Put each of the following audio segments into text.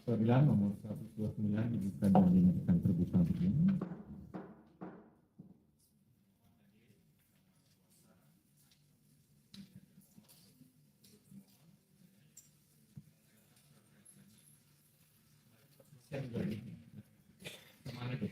Peradilan nomor 129 dibuka dan dinyatakan terbuka begini. Kemana itu?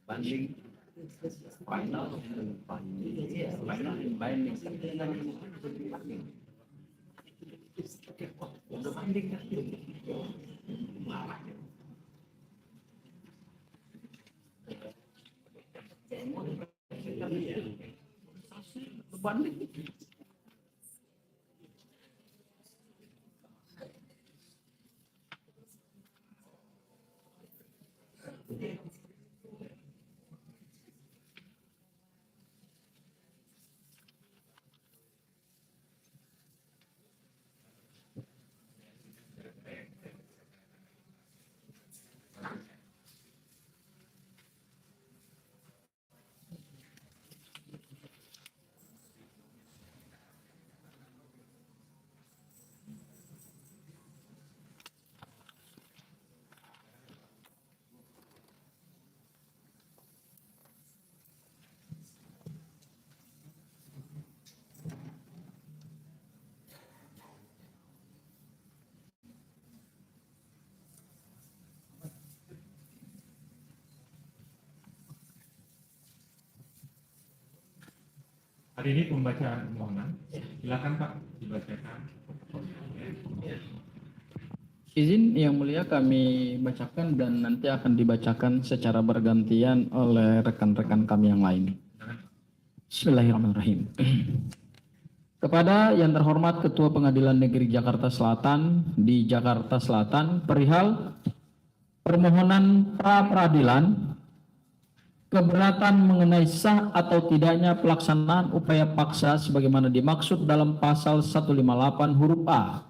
Binding final binding udah binding kan banding. Hari ini pembacaan permohonan. Silakan Pak dibacakan. Izin Yang Mulia kami bacakan dan nanti akan dibacakan secara bergantian oleh rekan-rekan kami yang lain. Bismillahirrahmanirrahim. Kepada yang terhormat Ketua Pengadilan Negeri Jakarta Selatan di Jakarta Selatan, perihal permohonan pra peradilan keberatan mengenai sah atau tidaknya pelaksanaan upaya paksa sebagaimana dimaksud dalam pasal 158 huruf A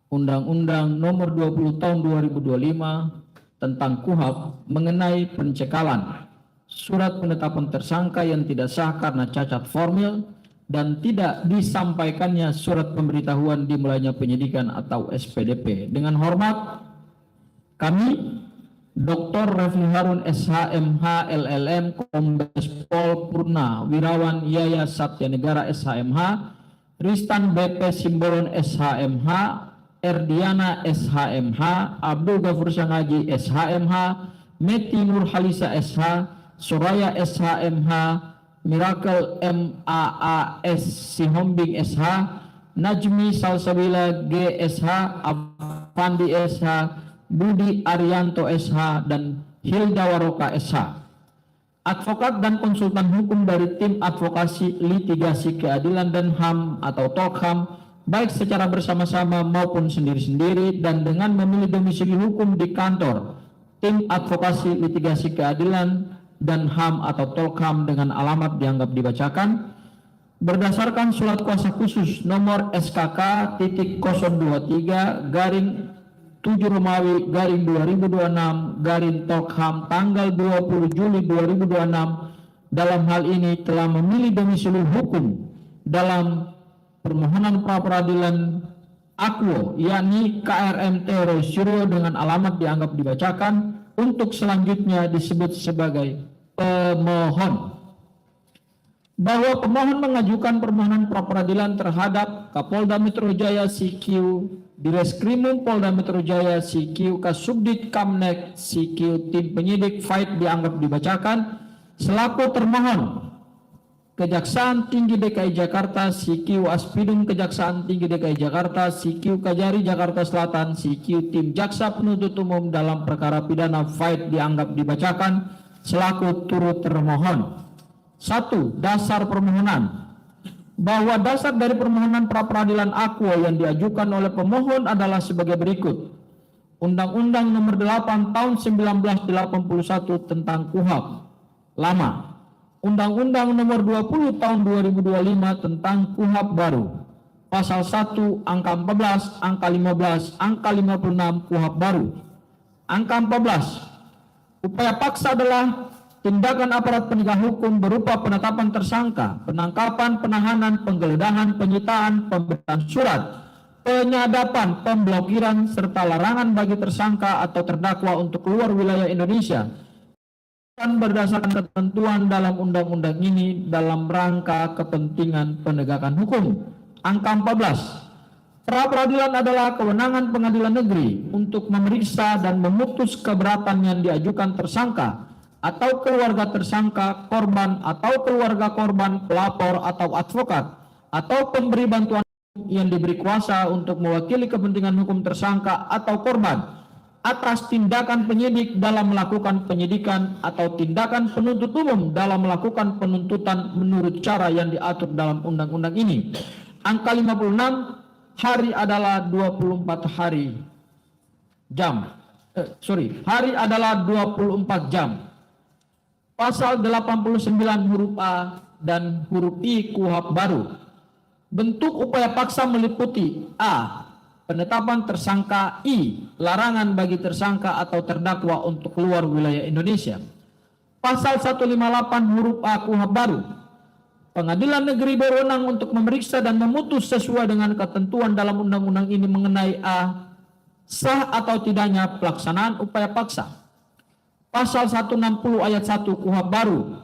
Undang-Undang Nomor 20 Tahun 2025 tentang KUHP mengenai pencekalan, surat penetapan tersangka yang tidak sah karena cacat formil dan tidak disampaikannya surat pemberitahuan dimulainya penyidikan atau SPDP. Dengan hormat, kami Dr. Refli Harun SHMH LLM Kombes Pol Purna Wirawan Yaya Satya Negara SHMH, Ristan BP Simbolon SHMH, Erdiana SHMH, Abdul Ghafur Sangaji SHMH, Meti Nur Halisa SH, Soraya SHMH, Miracle MAAS Sihombing SH, Najmi Salsabila GSH, Afandi SH, Budi Arianto SH, dan Hilda Waroka SH. Advokat dan konsultan hukum dari tim advokasi litigasi keadilan dan HAM atau TOKHAM, baik secara bersama-sama maupun sendiri-sendiri dan dengan memilih domisili hukum di kantor tim advokasi litigasi keadilan dan HAM atau TOKHAM dengan alamat dianggap dibacakan, berdasarkan surat kuasa khusus nomor SKK titik 023 garing 7 Romawi garing 2026 garing TOKHAM tanggal 20 Juli 2026 dalam hal ini telah memilih domisili hukum dalam permohonan pra peradilan Aquo yakni KRMT Roy Suryo dengan alamat dianggap dibacakan untuk selanjutnya disebut sebagai pemohon. bahwa pemohon mengajukan permohonan pra-peradilan terhadap Kapolda Metro Jaya CQ, Direskrimum Polda Metro Jaya CQ, Kasubdit Kamnek CQ, tim penyidik FAID dianggap dibacakan selaku termohon Kejaksaan Tinggi DKI Jakarta CQ, Aspidum Kejaksaan Tinggi DKI Jakarta CQ, Kajari Jakarta Selatan CQ, tim jaksa penuntut umum dalam perkara pidana FAID dianggap dibacakan selaku turut termohon. 1. Dasar permohonan. Bahwa dasar dari permohonan pra-peradilan aquo yang diajukan oleh pemohon adalah sebagai berikut. Undang-Undang Nomor 8 Tahun 1981 tentang KUHP lama. Undang-Undang Nomor 20 Tahun 2025 tentang KUHP baru. Pasal 1 angka 14, angka 15, angka 56 KUHP baru. Angka 14. Upaya paksa adalah tindakan aparat penegak hukum berupa penetapan tersangka, penangkapan, penahanan, penggeledahan, penyitaan, pemberian surat, penyadapan, pemblokiran, serta larangan bagi tersangka atau terdakwa untuk keluar wilayah Indonesia dan berdasarkan ketentuan dalam undang-undang ini dalam rangka kepentingan penegakan hukum. Angka 14. Pra-peradilan adalah kewenangan pengadilan negeri untuk memeriksa dan memutus keberatan yang diajukan tersangka atau keluarga tersangka, korban atau keluarga korban, pelapor atau advokat atau pemberi bantuan yang diberi kuasa untuk mewakili kepentingan hukum tersangka atau korban atas tindakan penyidik dalam melakukan penyidikan atau tindakan penuntut umum dalam melakukan penuntutan menurut cara yang diatur dalam undang-undang ini. Angka 56. Hari adalah 24 hari jam. Hari adalah 24 jam. Pasal 89 huruf A dan huruf I KUHP baru. Bentuk upaya paksa meliputi A. Penetapan tersangka. I. Larangan bagi tersangka atau terdakwa untuk keluar wilayah Indonesia. Pasal 158 huruf A KUHP baru. Pengadilan negeri berwenang untuk memeriksa dan memutus sesuai dengan ketentuan dalam undang-undang ini mengenai A. Sah atau tidaknya pelaksanaan upaya paksa. Pasal 160 ayat 1 KUHP baru.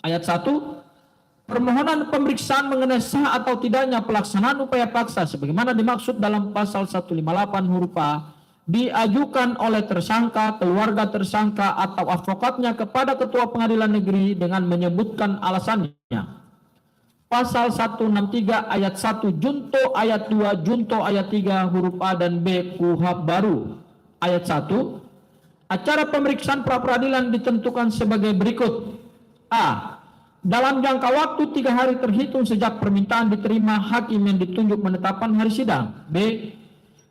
Ayat 1. Permohonan pemeriksaan mengenai sah atau tidaknya pelaksanaan upaya paksa sebagaimana dimaksud dalam pasal 158 huruf A diajukan oleh tersangka, keluarga tersangka atau advokatnya kepada ketua pengadilan negeri dengan menyebutkan alasannya. Pasal 163 ayat 1 junto ayat 2 junto ayat 3 huruf A dan B KUHP baru. Ayat 1. Acara pemeriksaan pra-peradilan ditentukan sebagai berikut. A. Dalam jangka waktu 3 hari terhitung sejak permintaan diterima hakim yang ditunjuk menetapkan hari sidang. B.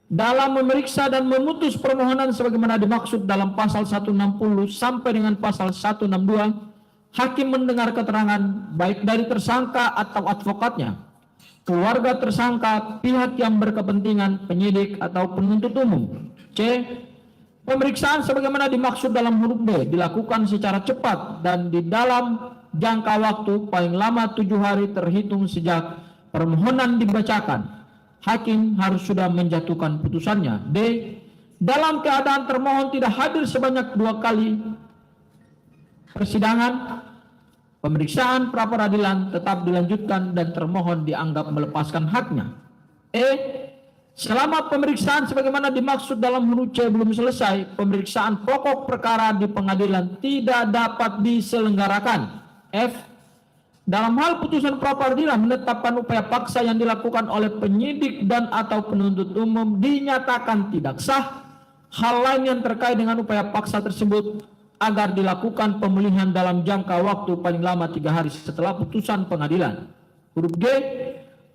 Dalam memeriksa dan memutus permohonan sebagaimana dimaksud dalam pasal 160 sampai dengan pasal 162, hakim mendengar keterangan baik dari tersangka atau advokatnya, keluarga tersangka, pihak yang berkepentingan, penyidik atau penuntut umum. C. Pemeriksaan sebagaimana dimaksud dalam huruf B dilakukan secara cepat dan di dalam jangka waktu paling lama 7 hari terhitung sejak permohonan dibacakan. Hakim harus sudah menjatuhkan putusannya. D. Dalam keadaan termohon tidak hadir sebanyak 2 kali persidangan, pemeriksaan pra-peradilan tetap dilanjutkan dan termohon dianggap melepaskan haknya. E. Selama pemeriksaan sebagaimana dimaksud dalam huruf C belum selesai, pemeriksaan pokok perkara di pengadilan tidak dapat diselenggarakan. F. Dalam hal putusan pra-peradilan menetapkan upaya paksa yang dilakukan oleh penyidik dan atau penuntut umum dinyatakan tidak sah, hal lain yang terkait dengan upaya paksa tersebut agar dilakukan pemulihan dalam jangka waktu paling lama 3 hari setelah putusan pengadilan. Huruf G.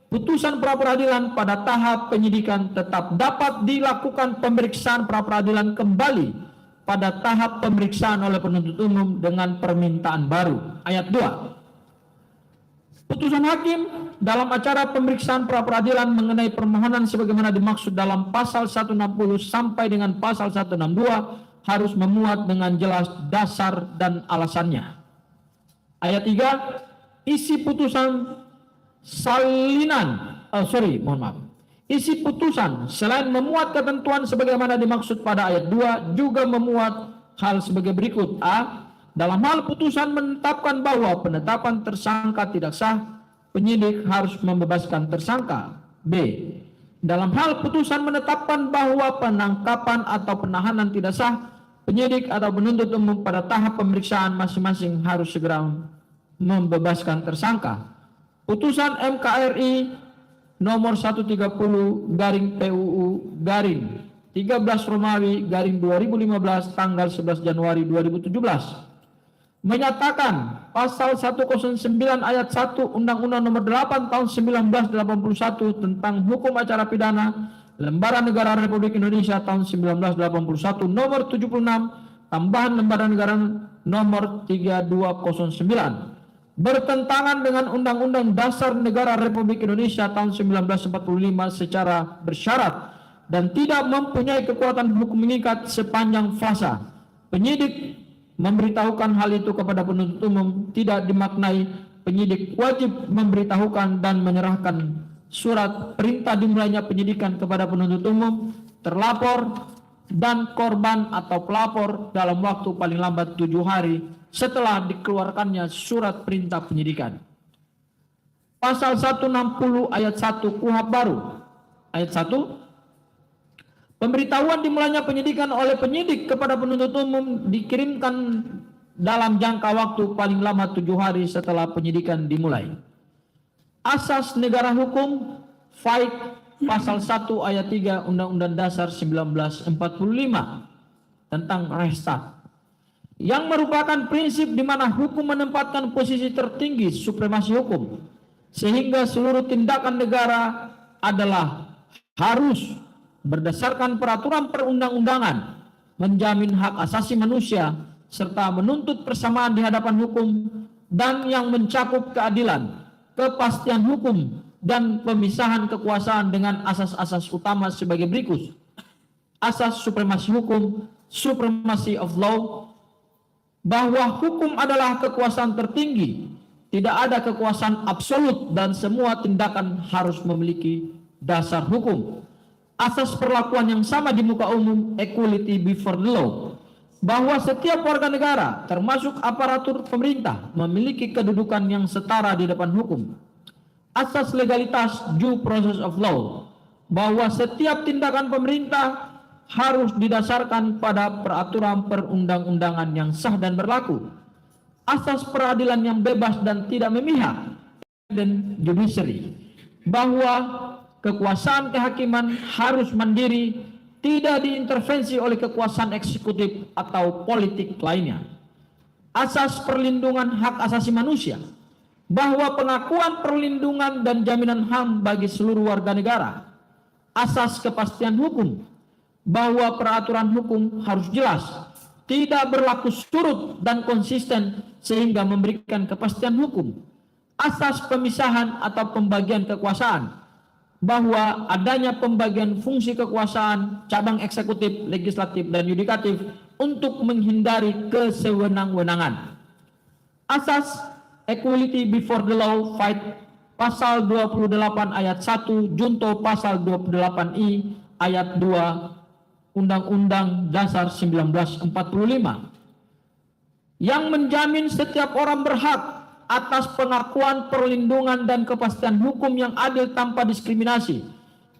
Putusan pra-peradilan pada tahap penyidikan tetap dapat dilakukan pemeriksaan pra-peradilan kembali pada tahap pemeriksaan oleh penuntut umum dengan permintaan baru. Ayat 2. Putusan hakim dalam acara pemeriksaan pra-peradilan mengenai permohonan sebagaimana dimaksud dalam pasal 160 sampai dengan pasal 162 harus memuat dengan jelas dasar dan alasannya. Ayat 3. Isi putusan Isi putusan selain memuat ketentuan sebagaimana dimaksud pada ayat 2 juga memuat hal sebagai berikut. A. Dalam hal putusan menetapkan bahwa penetapan tersangka tidak sah, penyidik harus membebaskan tersangka. B. Dalam hal putusan menetapkan bahwa penangkapan atau penahanan tidak sah, penyidik atau penuntut umum pada tahap pemeriksaan masing-masing harus segera membebaskan tersangka. Putusan MKRI nomor 130/PUU/13 tanggal 11 Januari 2017 menyatakan pasal 109 ayat 1 Undang-Undang nomor 8 tahun 1981 tentang hukum acara pidana Lembaran Negara Republik Indonesia tahun 1981 nomor 76 tambahan Lembaran Negara nomor 3209 bertentangan dengan Undang-Undang Dasar Negara Republik Indonesia tahun 1945 secara bersyarat dan tidak mempunyai kekuatan hukum mengikat sepanjang fasa. Penyidik memberitahukan hal itu kepada penuntut umum tidak dimaknai penyidik wajib memberitahukan dan menyerahkan surat perintah dimulainya penyidikan kepada penuntut umum, terlapor, dan korban atau pelapor dalam waktu paling lambat 7 hari setelah dikeluarkannya surat perintah penyidikan. Pasal 160 ayat 1 KUHP baru. Ayat 1. Pemberitahuan dimulainya penyidikan oleh penyidik kepada penuntut umum dikirimkan dalam jangka waktu paling lama 7 hari setelah penyidikan dimulai. Asas negara hukum Fight pasal 1 ayat 3 Undang-Undang Dasar 1945 tentang Reichstag yang merupakan prinsip di mana hukum menempatkan posisi tertinggi supremasi hukum sehingga seluruh tindakan negara adalah harus berdasarkan peraturan perundang-undangan, menjamin hak asasi manusia serta menuntut persamaan di hadapan hukum dan yang mencakup keadilan, kepastian hukum dan pemisahan kekuasaan dengan asas-asas utama sebagai berikut. Asas supremasi hukum, supremacy of law, bahwa hukum adalah kekuasaan tertinggi, tidak ada kekuasaan absolut dan semua tindakan harus memiliki dasar hukum. Asas perlakuan yang sama di muka umum, equality before the law, bahwa setiap warga negara termasuk aparatur pemerintah memiliki kedudukan yang setara di depan hukum. Asas legalitas, due process of law, bahwa setiap tindakan pemerintah harus didasarkan pada peraturan perundang-undangan yang sah dan berlaku. Asas peradilan yang bebas dan tidak memihak, dan judiciary, bahwa kekuasaan kehakiman harus mandiri, tidak diintervensi oleh kekuasaan eksekutif atau politik lainnya. Asas perlindungan hak asasi manusia, bahwa pengakuan perlindungan dan jaminan HAM bagi seluruh warga negara. Asas kepastian hukum, bahwa peraturan hukum harus jelas, tidak berlaku surut dan konsisten sehingga memberikan kepastian hukum. Asas pemisahan atau pembagian kekuasaan, bahwa adanya pembagian fungsi kekuasaan cabang eksekutif, legislatif, dan yudikatif untuk menghindari kesewenang-wenangan. Asas equality before the law, Fight pasal 28 ayat 1 junto pasal 28I ayat 2 Undang-Undang Dasar 1945 yang menjamin setiap orang berhak atas pengakuan, perlindungan, dan kepastian hukum yang adil tanpa diskriminasi.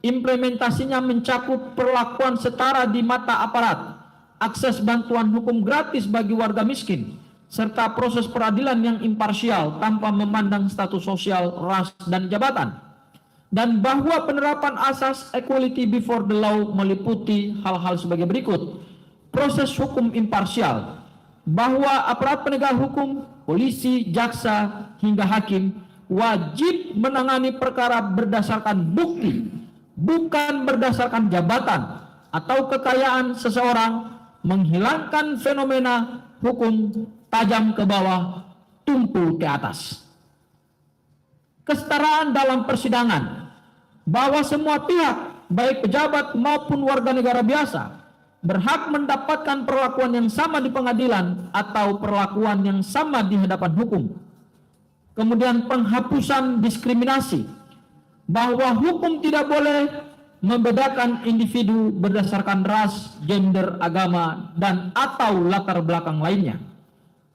Implementasinya mencakup perlakuan setara di mata aparat, akses bantuan hukum gratis bagi warga miskin, serta proses peradilan yang imparsial tanpa memandang status sosial, ras, dan jabatan. Dan bahwa penerapan asas equality before the law meliputi hal-hal sebagai berikut. Proses hukum imparsial, bahwa aparat penegak hukum, polisi, jaksa, hingga hakim wajib menangani perkara berdasarkan bukti, bukan berdasarkan jabatan atau kekayaan seseorang, menghilangkan fenomena hukum tajam ke bawah, tumpul ke atas. Kesetaraan dalam persidangan, bahwa semua pihak, baik pejabat maupun warga negara biasa, berhak mendapatkan perlakuan yang sama di pengadilan atau perlakuan yang sama di hadapan hukum. Kemudian penghapusan diskriminasi, bahwa hukum tidak boleh membedakan individu berdasarkan ras, gender, agama, dan atau latar belakang lainnya.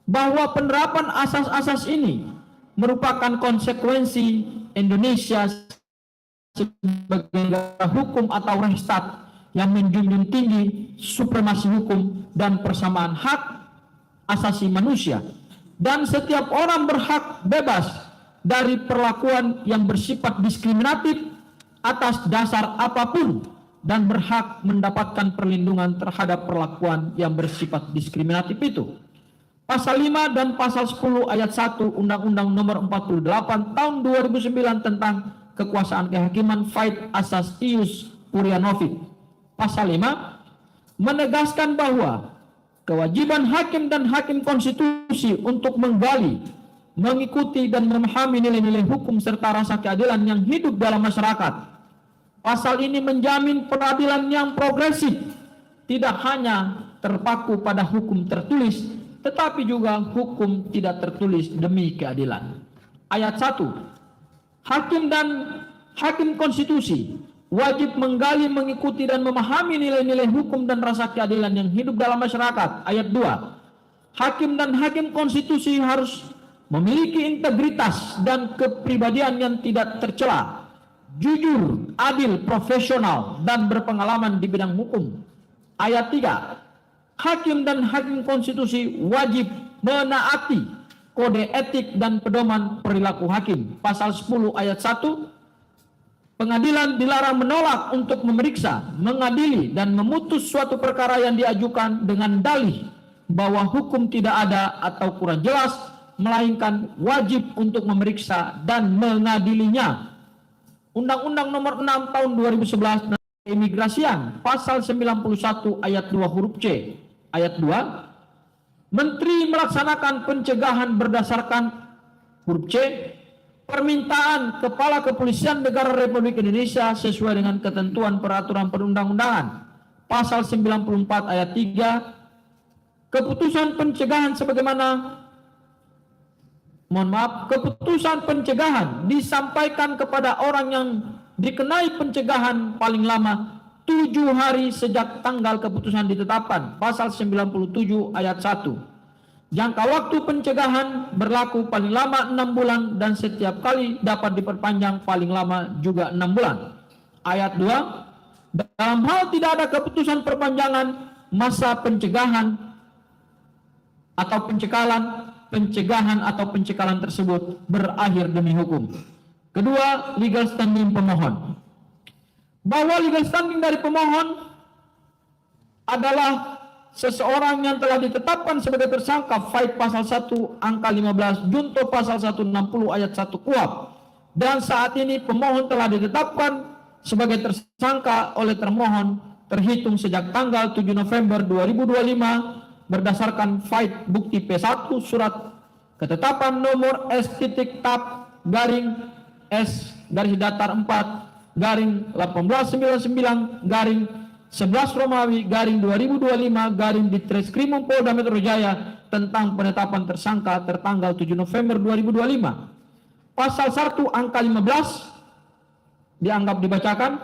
bahwa penerapan asas-asas ini merupakan konsekuensi Indonesia sebagai negara hukum atau Reichsstaat yang menjunjung tinggi supremasi hukum dan persamaan hak asasi manusia, dan setiap orang berhak bebas dari perlakuan yang bersifat diskriminatif atas dasar apapun dan berhak mendapatkan perlindungan terhadap perlakuan yang bersifat diskriminatif itu. Pasal 5 dan pasal 10 ayat 1 Undang-Undang Nomor 48 Tahun 2009 tentang Kekuasaan Kehakiman Veit Asas Ius Purianovic. Pasal 5 menegaskan bahwa kewajiban hakim dan hakim konstitusi untuk menggali, mengikuti dan memahami nilai-nilai hukum serta rasa keadilan yang hidup dalam masyarakat. Pasal ini menjamin peradilan yang progresif, tidak hanya terpaku pada hukum tertulis, tetapi juga hukum tidak tertulis demi keadilan. Ayat 1. Hakim dan hakim konstitusi wajib menggali, mengikuti dan memahami nilai-nilai hukum dan rasa keadilan yang hidup dalam masyarakat. Ayat 2. Hakim dan hakim konstitusi harus memiliki integritas dan kepribadian yang tidak tercela, jujur, adil, profesional, dan berpengalaman di bidang hukum. Ayat 3. Hakim dan hakim konstitusi wajib menaati kode etik dan pedoman perilaku hakim. Pasal 10 ayat 1. Pengadilan dilarang menolak untuk memeriksa, mengadili, dan memutus suatu perkara yang diajukan dengan dalih bahwa hukum tidak ada atau kurang jelas, melainkan wajib untuk memeriksa dan mengadilinya. Undang-Undang Nomor 6 Tahun 2011 tentang Keimigrasian, pasal 91 ayat 2 huruf C. Ayat 2, Menteri melaksanakan pencegahan berdasarkan huruf C, permintaan Kepala Kepolisian Negara Republik Indonesia sesuai dengan ketentuan peraturan perundang-undangan. Pasal 94 ayat 3, keputusan pencegahan keputusan pencegahan disampaikan kepada orang yang dikenai pencegahan paling lama 7 hari sejak tanggal keputusan ditetapkan. Pasal 97 ayat 1. Jangka waktu pencegahan berlaku paling lama 6 bulan dan setiap kali dapat diperpanjang paling lama juga 6 bulan. Ayat 2. Dalam hal tidak ada keputusan perpanjangan masa pencegahan atau pencegahan atau pencekalan tersebut berakhir demi hukum. Kedua, legal standing pemohon. Bahwa legal standing dari pemohon adalah seseorang yang telah ditetapkan sebagai tersangka Veit pasal 1 angka 15, Junto pasal 160 ayat 1 KUHP, dan saat ini pemohon telah ditetapkan sebagai tersangka oleh termohon terhitung sejak tanggal 7 November 2025 berdasarkan Veit bukti P1 surat ketetapan nomor S.S-4-1899-11 Ditreskrimum Polda Metro Jaya tentang penetapan tersangka tertanggal 7 November 2025. Pasal 1 angka 15 dianggap dibacakan.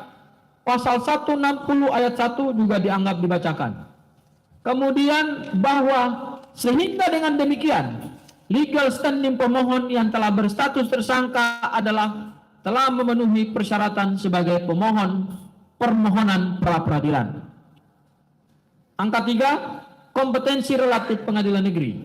Pasal 160 ayat 1 juga dianggap dibacakan. Kemudian bahwa sehingga dengan demikian legal standing pemohon yang telah berstatus tersangka adalah telah memenuhi persyaratan sebagai pemohon permohonan pra peradilan. Angka 3, kompetensi relatif pengadilan negeri.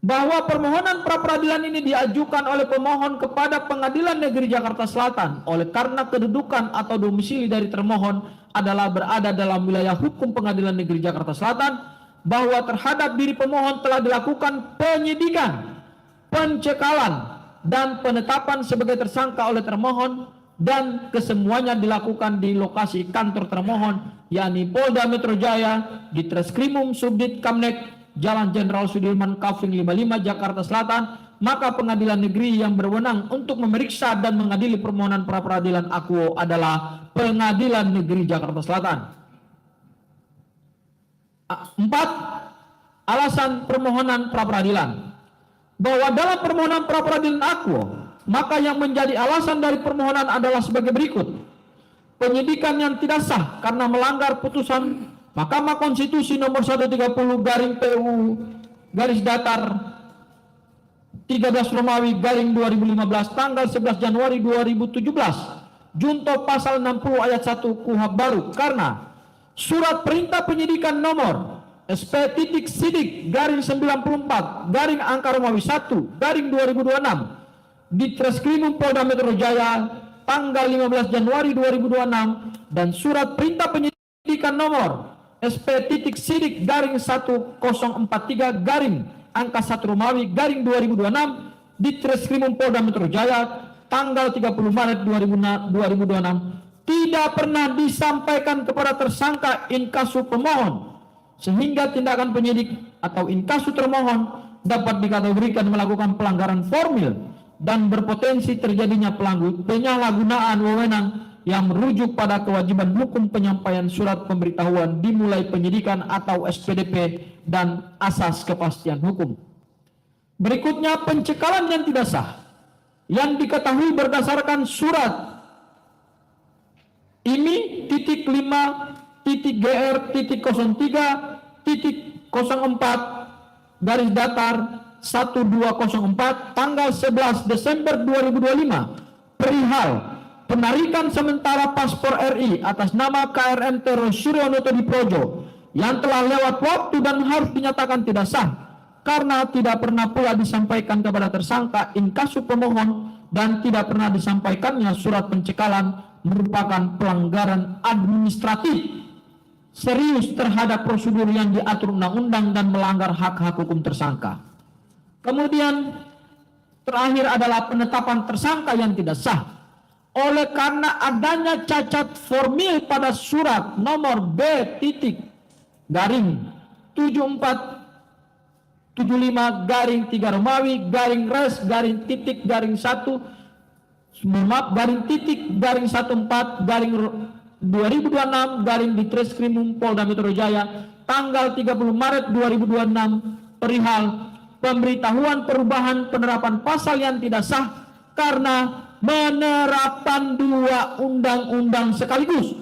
Bahwa permohonan pra peradilan ini diajukan oleh pemohon kepada Pengadilan Negeri Jakarta Selatan oleh karena kedudukan atau domisili dari termohon adalah berada dalam wilayah hukum Pengadilan Negeri Jakarta Selatan, bahwa terhadap diri pemohon telah dilakukan penyidikan, pencekalan, dan penetapan sebagai tersangka oleh termohon, dan kesemuanya dilakukan di lokasi kantor termohon, yakni Polda Metro Jaya, Ditreskrimum Subdit Kamnek, Jalan Jenderal Sudirman Kavling 55 Jakarta Selatan. Maka pengadilan negeri yang berwenang untuk memeriksa dan mengadili permohonan pra peradilan akuo adalah Pengadilan Negeri Jakarta Selatan. 4. Alasan permohonan pra peradilan. Bahwa dalam permohonan pra peradilan akuo, maka yang menjadi alasan dari permohonan adalah sebagai berikut. Penyidikan yang tidak sah karena melanggar putusan Mahkamah Konstitusi nomor 130 PU 13 Romawi garing 2015 tanggal 11 Januari 2017 junto pasal 60 ayat 1 KUHP baru karena surat perintah penyidikan nomor SP.Sidik garing 94 garing angka Romawi 1 garing 2026 di Treskrimum Polda Metro Jaya tanggal 15 Januari 2026 dan surat perintah penyidikan nomor SP.Sidik garing 1043 garing angka 1 Romawi garing 2026 di Treskrimum Polda Metro Jaya tanggal 30 Maret 2026 tidak pernah disampaikan kepada tersangka inkasu pemohon sehingga tindakan penyidik atau inkasu termohon dapat dikategorikan melakukan pelanggaran formil dan berpotensi terjadinya penyalahgunaan wewenang yang merujuk pada kewajiban hukum penyampaian surat pemberitahuan dimulai penyidikan atau SPDP dan asas kepastian hukum. Berikutnya pencekalan yang tidak sah yang diketahui berdasarkan surat ini (5.gr.03.04 datar 1204 tanggal 11 Desember 2025 perihal penarikan sementara paspor RI atas nama KRMT Rosuryono Diprojo yang telah lewat waktu dan harus dinyatakan tidak sah karena tidak pernah pula disampaikan kepada tersangka inkasu pemohon dan tidak pernah disampaikannya surat pencekalan merupakan pelanggaran administratif serius terhadap prosedur yang diatur undang-undang dan melanggar hak-hak hukum tersangka. Kemudian terakhir adalah penetapan tersangka yang tidak sah. Oleh karena adanya cacat formil pada surat nomor B.7475 Romawi res 1 14 di Treskrimum Polda Metro Jaya tanggal 30 Maret 2026 perihal pemberitahuan perubahan penerapan pasal yang tidak sah karena menerapkan dua undang-undang sekaligus,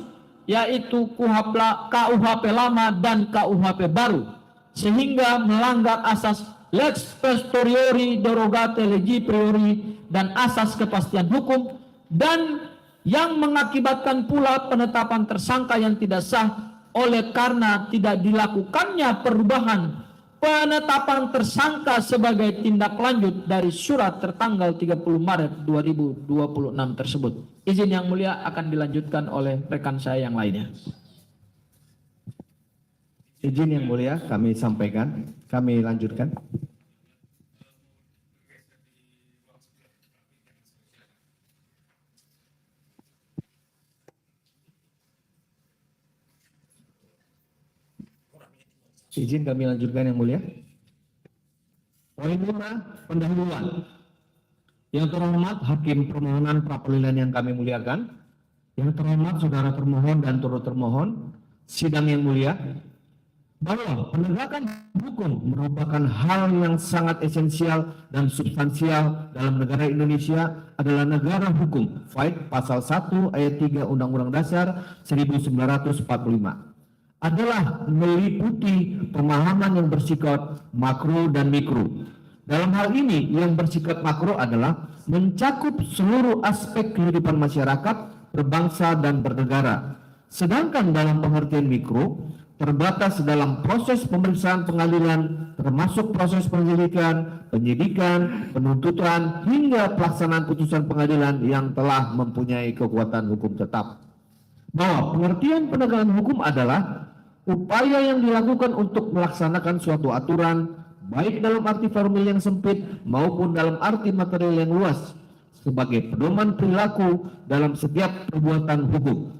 yaitu KUHP lama dan KUHP baru, sehingga melanggar asas lex posteriori derogate legi priori dan asas kepastian hukum, dan yang mengakibatkan pula penetapan tersangka yang tidak sah oleh karena tidak dilakukannya perubahan penetapan tersangka sebagai tindak lanjut dari surat tertanggal 30 Maret 2026 tersebut. Izin yang mulia akan dilanjutkan oleh rekan saya yang lainnya. Izin yang mulia kami sampaikan, kami lanjutkan. Izin kami lanjutkan yang mulia. Poin 5, pendahuluan. Yang terhormat Hakim Permohonan Pra-Peradilan yang kami muliakan, yang terhormat saudara termohon dan turut termohon, sidang yang mulia, bahwa penegakan hukum merupakan hal yang sangat esensial dan substansial dalam negara Indonesia adalah negara hukum. Fight pasal 1 ayat 3 Undang-Undang Dasar 1945. Adalah meliputi pemahaman yang bersifat makro dan mikro. Dalam hal ini yang bersifat makro adalah mencakup seluruh aspek kehidupan masyarakat, berbangsa dan bernegara. Sedangkan dalam pengertian mikro terbatas dalam proses pemeriksaan pengadilan termasuk proses penyelidikan, penyidikan, penuntutan hingga pelaksanaan putusan pengadilan yang telah mempunyai kekuatan hukum tetap. Bahwa pengertian penegakan hukum adalah upaya yang dilakukan untuk melaksanakan suatu aturan baik dalam arti formil yang sempit maupun dalam arti material yang luas sebagai pedoman perilaku dalam setiap perbuatan hukum,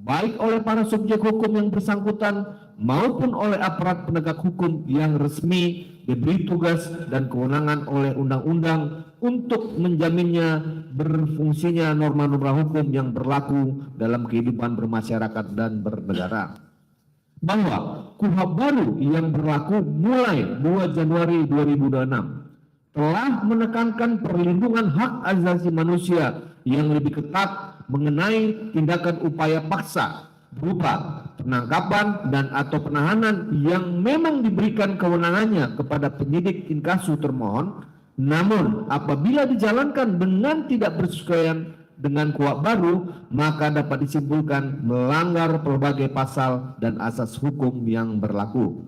baik oleh para subjek hukum yang bersangkutan maupun oleh aparat penegak hukum yang resmi diberi tugas dan kewenangan oleh undang-undang untuk menjaminnya berfungsinya norma-norma hukum yang berlaku dalam kehidupan bermasyarakat dan bernegara. Bahwa KUHP baru yang berlaku mulai 2 Januari 2026 telah menekankan perlindungan hak asasi manusia yang lebih ketat mengenai tindakan upaya paksa berupa penangkapan dan atau penahanan yang memang diberikan kewenangannya kepada penyidik inkasu termohon Namun apabila dijalankan dengan tidak bersesuaian dengan kuhab baru, maka dapat disimpulkan melanggar berbagai pasal dan asas hukum yang berlaku.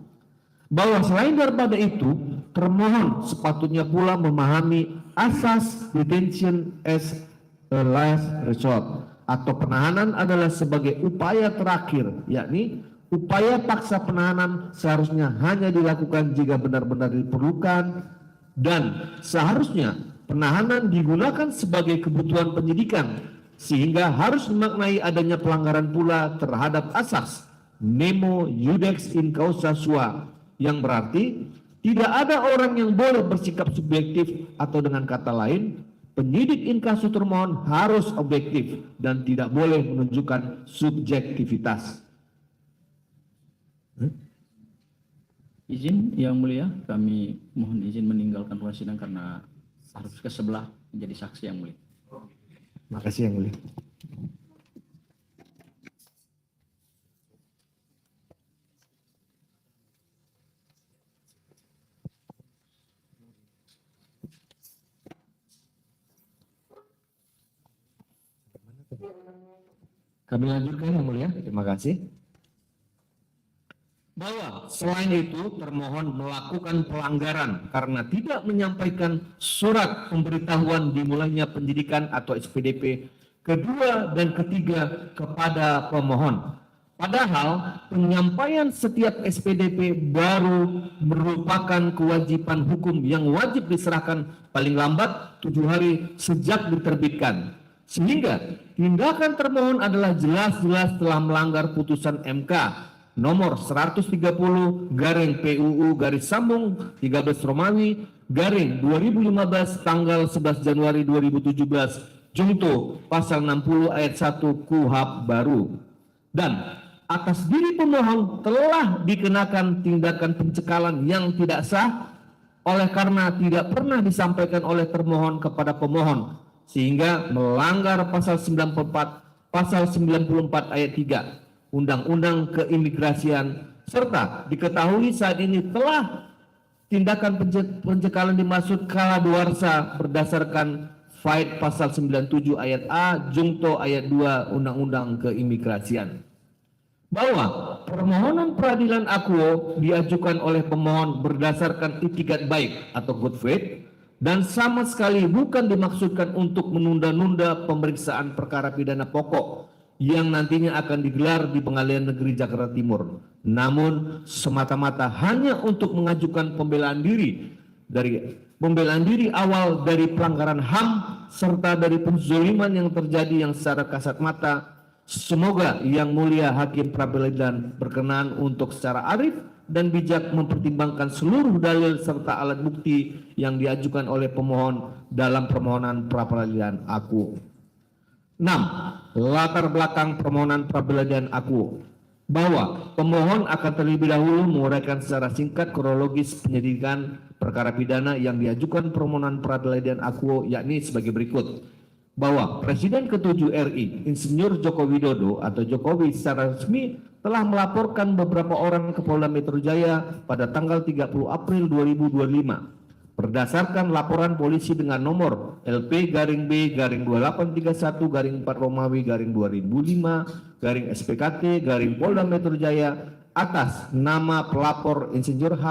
Bahwa selain daripada itu, termohon sepatutnya pula memahami asas detention as a last resort, atau penahanan adalah sebagai upaya terakhir, yakni upaya paksa penahanan seharusnya hanya dilakukan jika benar-benar diperlukan, dan seharusnya penahanan digunakan sebagai kebutuhan penyidikan, sehingga harus dimaknai adanya pelanggaran pula terhadap asas nemo iudex in causa sua, yang berarti tidak ada orang yang boleh bersikap subjektif, atau dengan kata lain, penyidik in casu termohon harus objektif dan tidak boleh menunjukkan subjektivitas. Izin Yang Mulia, kami mohon izin meninggalkan ruang sidang karena harus ke sebelah menjadi saksi Yang Mulia. Makasih Yang Mulia. Kami lanjutkan Yang Mulia. Terima kasih. Bahwa selain itu termohon melakukan pelanggaran karena tidak menyampaikan surat pemberitahuan dimulainya penyidikan atau SPDP kedua dan ketiga kepada pemohon. Padahal penyampaian setiap SPDP baru merupakan kewajiban hukum yang wajib diserahkan paling lambat 7 hari sejak diterbitkan. Sehingga tindakan termohon adalah jelas-jelas telah melanggar putusan MK nomor 130 garing PUU garis sambung 13 Romawi garing 2015 tanggal 11 Januari 2017 junto pasal 60 ayat 1 KUHP baru. Dan atas diri pemohon telah dikenakan tindakan pencekalan yang tidak sah oleh karena tidak pernah disampaikan oleh termohon kepada pemohon, sehingga melanggar pasal 94 ayat 3 Undang-Undang Keimigrasian, serta diketahui saat ini telah tindakan pencekalan dimaksud kalaluarsa berdasarkan Fight pasal 97 ayat A Jungto ayat 2 Undang-Undang Keimigrasian. Bahwa permohonan peradilan akuo diajukan oleh pemohon berdasarkan itikat baik atau good faith dan sama sekali bukan dimaksudkan untuk menunda-nunda pemeriksaan perkara pidana pokok yang nantinya akan digelar di Pengadilan Negeri Jakarta Timur, namun semata-mata hanya untuk mengajukan pembelaan diri awal dari pelanggaran HAM serta dari penzoliman yang terjadi yang secara kasat mata. Semoga Yang Mulia Hakim Pra-Peradilan berkenan untuk secara arif dan bijak mempertimbangkan seluruh dalil serta alat bukti yang diajukan oleh pemohon dalam permohonan pra-peradilan aku. 6. Latar belakang permohonan pra-peradilan aku. Bahwa pemohon akan terlebih dahulu menguraikan secara singkat kronologis penyidikan perkara pidana yang diajukan permohonan pra-peradilan aku, yakni sebagai berikut. Bahwa Presiden ke-7 RI, Insinyur Joko Widodo atau Jokowi secara resmi telah melaporkan beberapa orang ke Polda Metro Jaya pada tanggal 30 April 2025. Berdasarkan laporan polisi dengan nomor LP garing B garing 2831 garing 4 Romawi garing 2005 garing SPKT garing Polda Metro Jaya atas nama pelapor Insinyur H.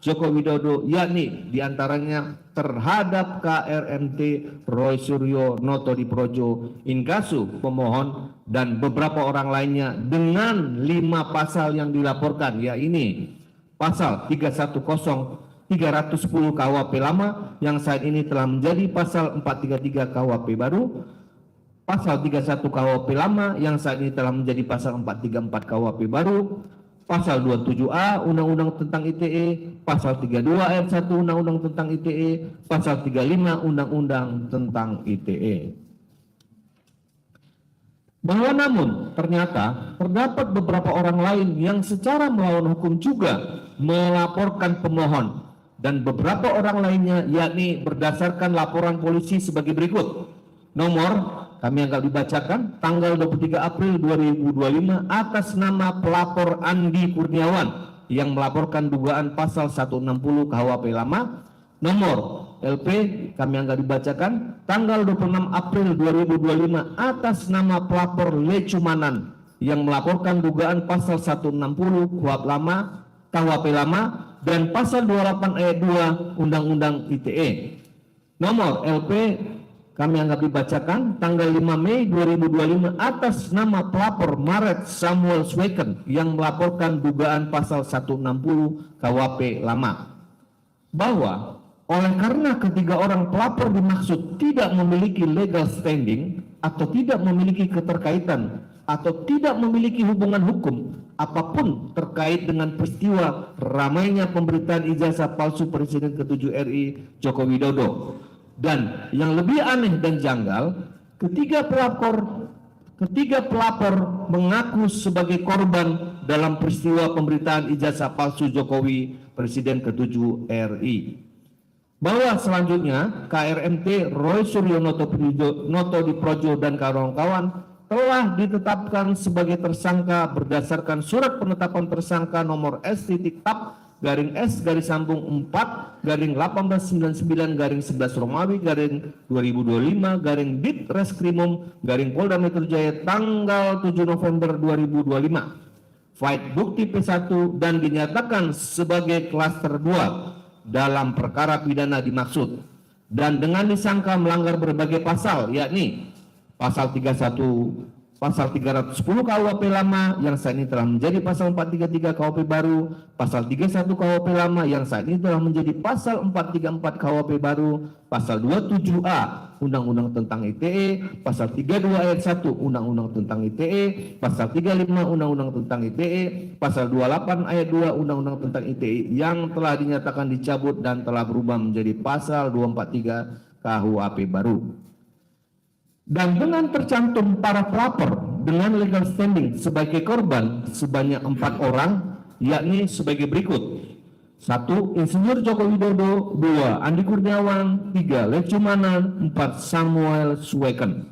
Joko Widodo, yakni diantaranya terhadap KRMT Roy Suryo Noto Diprojo Inkasu pemohon dan beberapa orang lainnya dengan 5 pasal yang dilaporkan, yakni pasal 310 KUHP lama yang saat ini telah menjadi pasal 433 KUHP baru, pasal 31 KUHP lama yang saat ini telah menjadi pasal 434 KUHP baru, pasal 27A Undang-Undang tentang ITE, pasal 32 ayat 1 Undang-Undang tentang ITE, pasal 35 Undang-Undang tentang ITE. Bahwa namun ternyata terdapat beberapa orang lain yang secara melawan hukum juga melaporkan pemohon, dan beberapa orang lainnya yakni berdasarkan laporan polisi sebagai berikut. Nomor kami akan dibacakan tanggal 23 April 2025 atas nama pelapor Andi Kurniawan yang melaporkan dugaan pasal 160 KUHP lama, nomor LP kami angkat dibacakan tanggal 26 April 2025 atas nama pelapor Lecumanan yang melaporkan dugaan pasal 160 KUHP lama dan pasal 28 ayat 2 Undang-Undang ITE. Nomor LP kami anggap dibacakan tanggal 5 Mei 2025 atas nama pelapor Maret Samuel Sweken yang melaporkan dugaan pasal 160 KUHP lama. Bahwa oleh karena ketiga orang pelapor dimaksud tidak memiliki legal standing atau tidak memiliki keterkaitan atau tidak memiliki hubungan hukum apapun terkait dengan peristiwa ramainya pemberitaan ijazah palsu Presiden ke-7 RI Joko Widodo. Dan yang lebih aneh dan janggal, ketiga pelapor mengaku sebagai korban dalam peristiwa pemberitaan ijazah palsu Jokowi Presiden ke-7 RI. Bahwa selanjutnya KRMT Roy Suryonoto Diprojo dan kawan-kawan telah ditetapkan sebagai tersangka berdasarkan surat penetapan tersangka nomor S.Tab-S/4/1899/11 Romawi /2025 Dit Reskrimum Polda Metro Jaya tanggal 7 November 2025. File bukti P1 dan dinyatakan sebagai klaster 2 dalam perkara pidana dimaksud dan dengan disangka melanggar berbagai pasal, yakni pasal 310 KUHP lama yang saat ini telah menjadi pasal 433 KUHP baru, pasal 31 KUHP lama yang saat ini telah menjadi pasal 434 KUHP baru, pasal 27A Undang-Undang tentang ITE, pasal 32 ayat 1 Undang-Undang tentang ITE, pasal 35 Undang-Undang tentang ITE, pasal 28 ayat 2 Undang-Undang tentang ITE yang telah dinyatakan dicabut dan telah berubah menjadi pasal 243 KUHP baru. Dan dengan tercantum para pelapor dengan legal standing sebagai korban sebanyak 4 orang, yakni sebagai berikut: 1. Insinyur Joko Widodo, 2. Andi Kurniawan, 3. Lecumanan, 4. Samuel Sweken.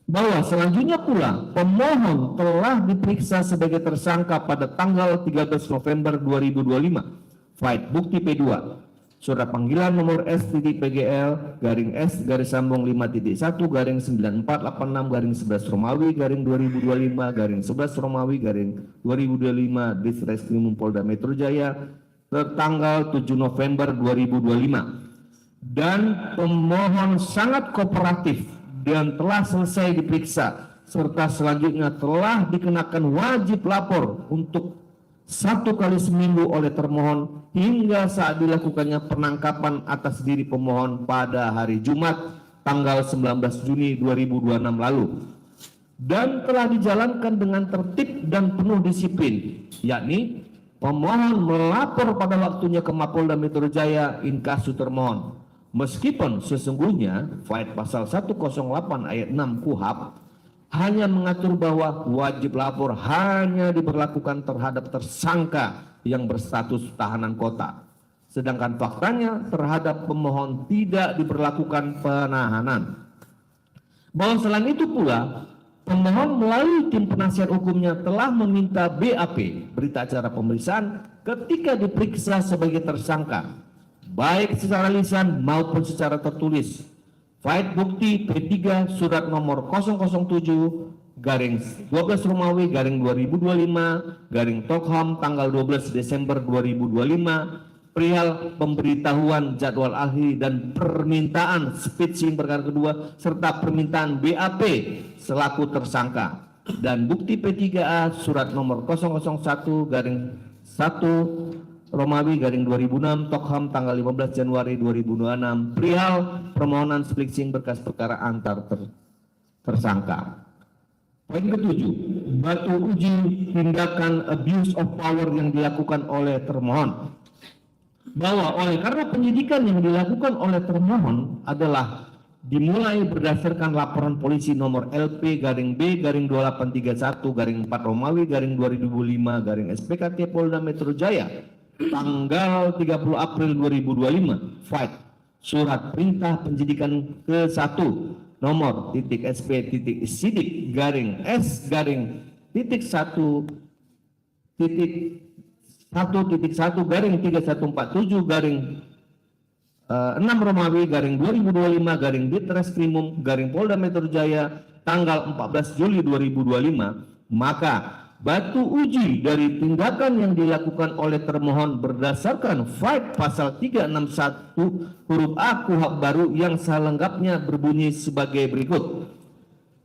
Bahwa selanjutnya pula pemohon telah diperiksa sebagai tersangka pada tanggal 13 November 2025. File bukti P2. Surat panggilan nomor S.PGL-S/5.1/9486/11 Romawi /2025 Romawi /2025 Ditreskrimum Polda Metro Jaya tertanggal 7 November 2025. Dan pemohon sangat kooperatif dan telah selesai diperiksa serta selanjutnya telah dikenakan wajib lapor untuk 1 kali seminggu oleh termohon hingga saat dilakukannya penangkapan atas diri pemohon pada hari Jumat tanggal 19 Juni 2026 lalu, dan telah dijalankan dengan tertib dan penuh disiplin, yakni pemohon melapor pada waktunya ke Mapolda Metro Jaya in casu termohon, meskipun sesungguhnya file pasal 108 ayat 6 KUHP hanya mengatur bahwa wajib lapor hanya diberlakukan terhadap tersangka yang berstatus tahanan kota, sedangkan faktanya terhadap pemohon tidak diberlakukan penahanan. Bahwa selain itu pula, pemohon melalui tim penasihat hukumnya telah meminta BAP, berita acara pemeriksaan, ketika diperiksa sebagai tersangka, baik secara lisan maupun secara tertulis. File bukti P3 surat nomor 007/12 Romawi /2025 Tokham tanggal 12 Desember 2025 perihal pemberitahuan jadwal ahli dan permintaan speech perkara kedua serta permintaan BAP selaku tersangka, dan bukti P3A surat nomor 001/1 Romawi /2006 Tokham tanggal 15 Januari 2026 perihal permohonan splitsing berkas perkara antar tersangka. Poin ketujuh, batu uji tindakan abuse of power yang dilakukan oleh termohon. Bahwa oleh karena penyidikan yang dilakukan oleh termohon adalah dimulai berdasarkan laporan polisi nomor LP-B-2831-4 Romawi /2005 SPKT Polda Metro Jaya tanggal 30 April 2025, file surat perintah penyidikan ke-1 nomor .SP.Sidik S.1.1.1/3147 6 Romawi garing 2025 garing Ditreskrimum garing Polda Metro Jaya tanggal 14 Juli 2025, maka batu uji dari tindakan yang dilakukan oleh termohon berdasarkan Fight pasal 361 huruf A KUHP baru yang selengkapnya berbunyi sebagai berikut.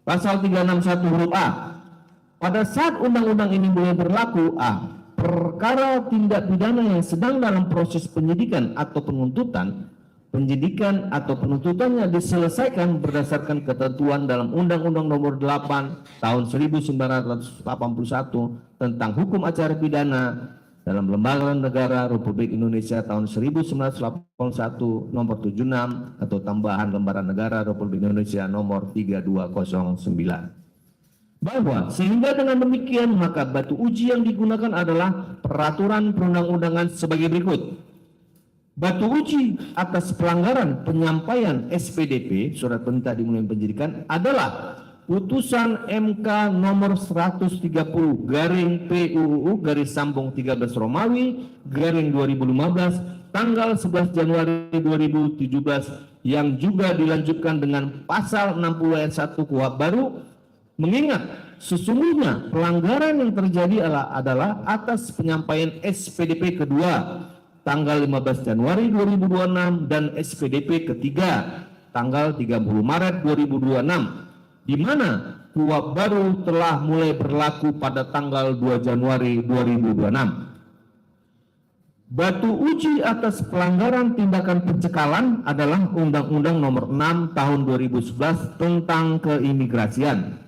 Pasal 361 huruf A. Pada saat undang-undang ini mulai berlaku, A. Perkara tindak pidana yang sedang dalam proses penyidikan atau penuntutan, penyidikan atau penuntutannya diselesaikan berdasarkan ketentuan dalam Undang-Undang Nomor 8 Tahun 1981 tentang Hukum Acara Pidana dalam Lembaga Negara Republik Indonesia tahun 1981 Nomor 76 atau tambahan Lembaran Negara Republik Indonesia Nomor 3209. Bahwa sehingga dengan demikian maka batu uji yang digunakan adalah peraturan perundang-undangan sebagai berikut. Batu uji atas pelanggaran penyampaian SPDP surat perintah dimulai penyidikan adalah putusan MK nomor 130 garing PUU garis sambung 13 Romawi garing 2015 tanggal 11 Januari 2017 yang juga dilanjutkan dengan pasal 60 ayat 1 KUHP baru, mengingat sesungguhnya pelanggaran yang terjadi adalah atas penyampaian SPDP kedua tanggal 15 Januari 2026 dan SPDP ketiga tanggal 30 Maret 2026, di mana KUHP baru telah mulai berlaku pada tanggal 2 Januari 2026. Batu uji atas pelanggaran tindakan pencekalan adalah Undang-Undang Nomor 6 Tahun 2011 tentang keimigrasian.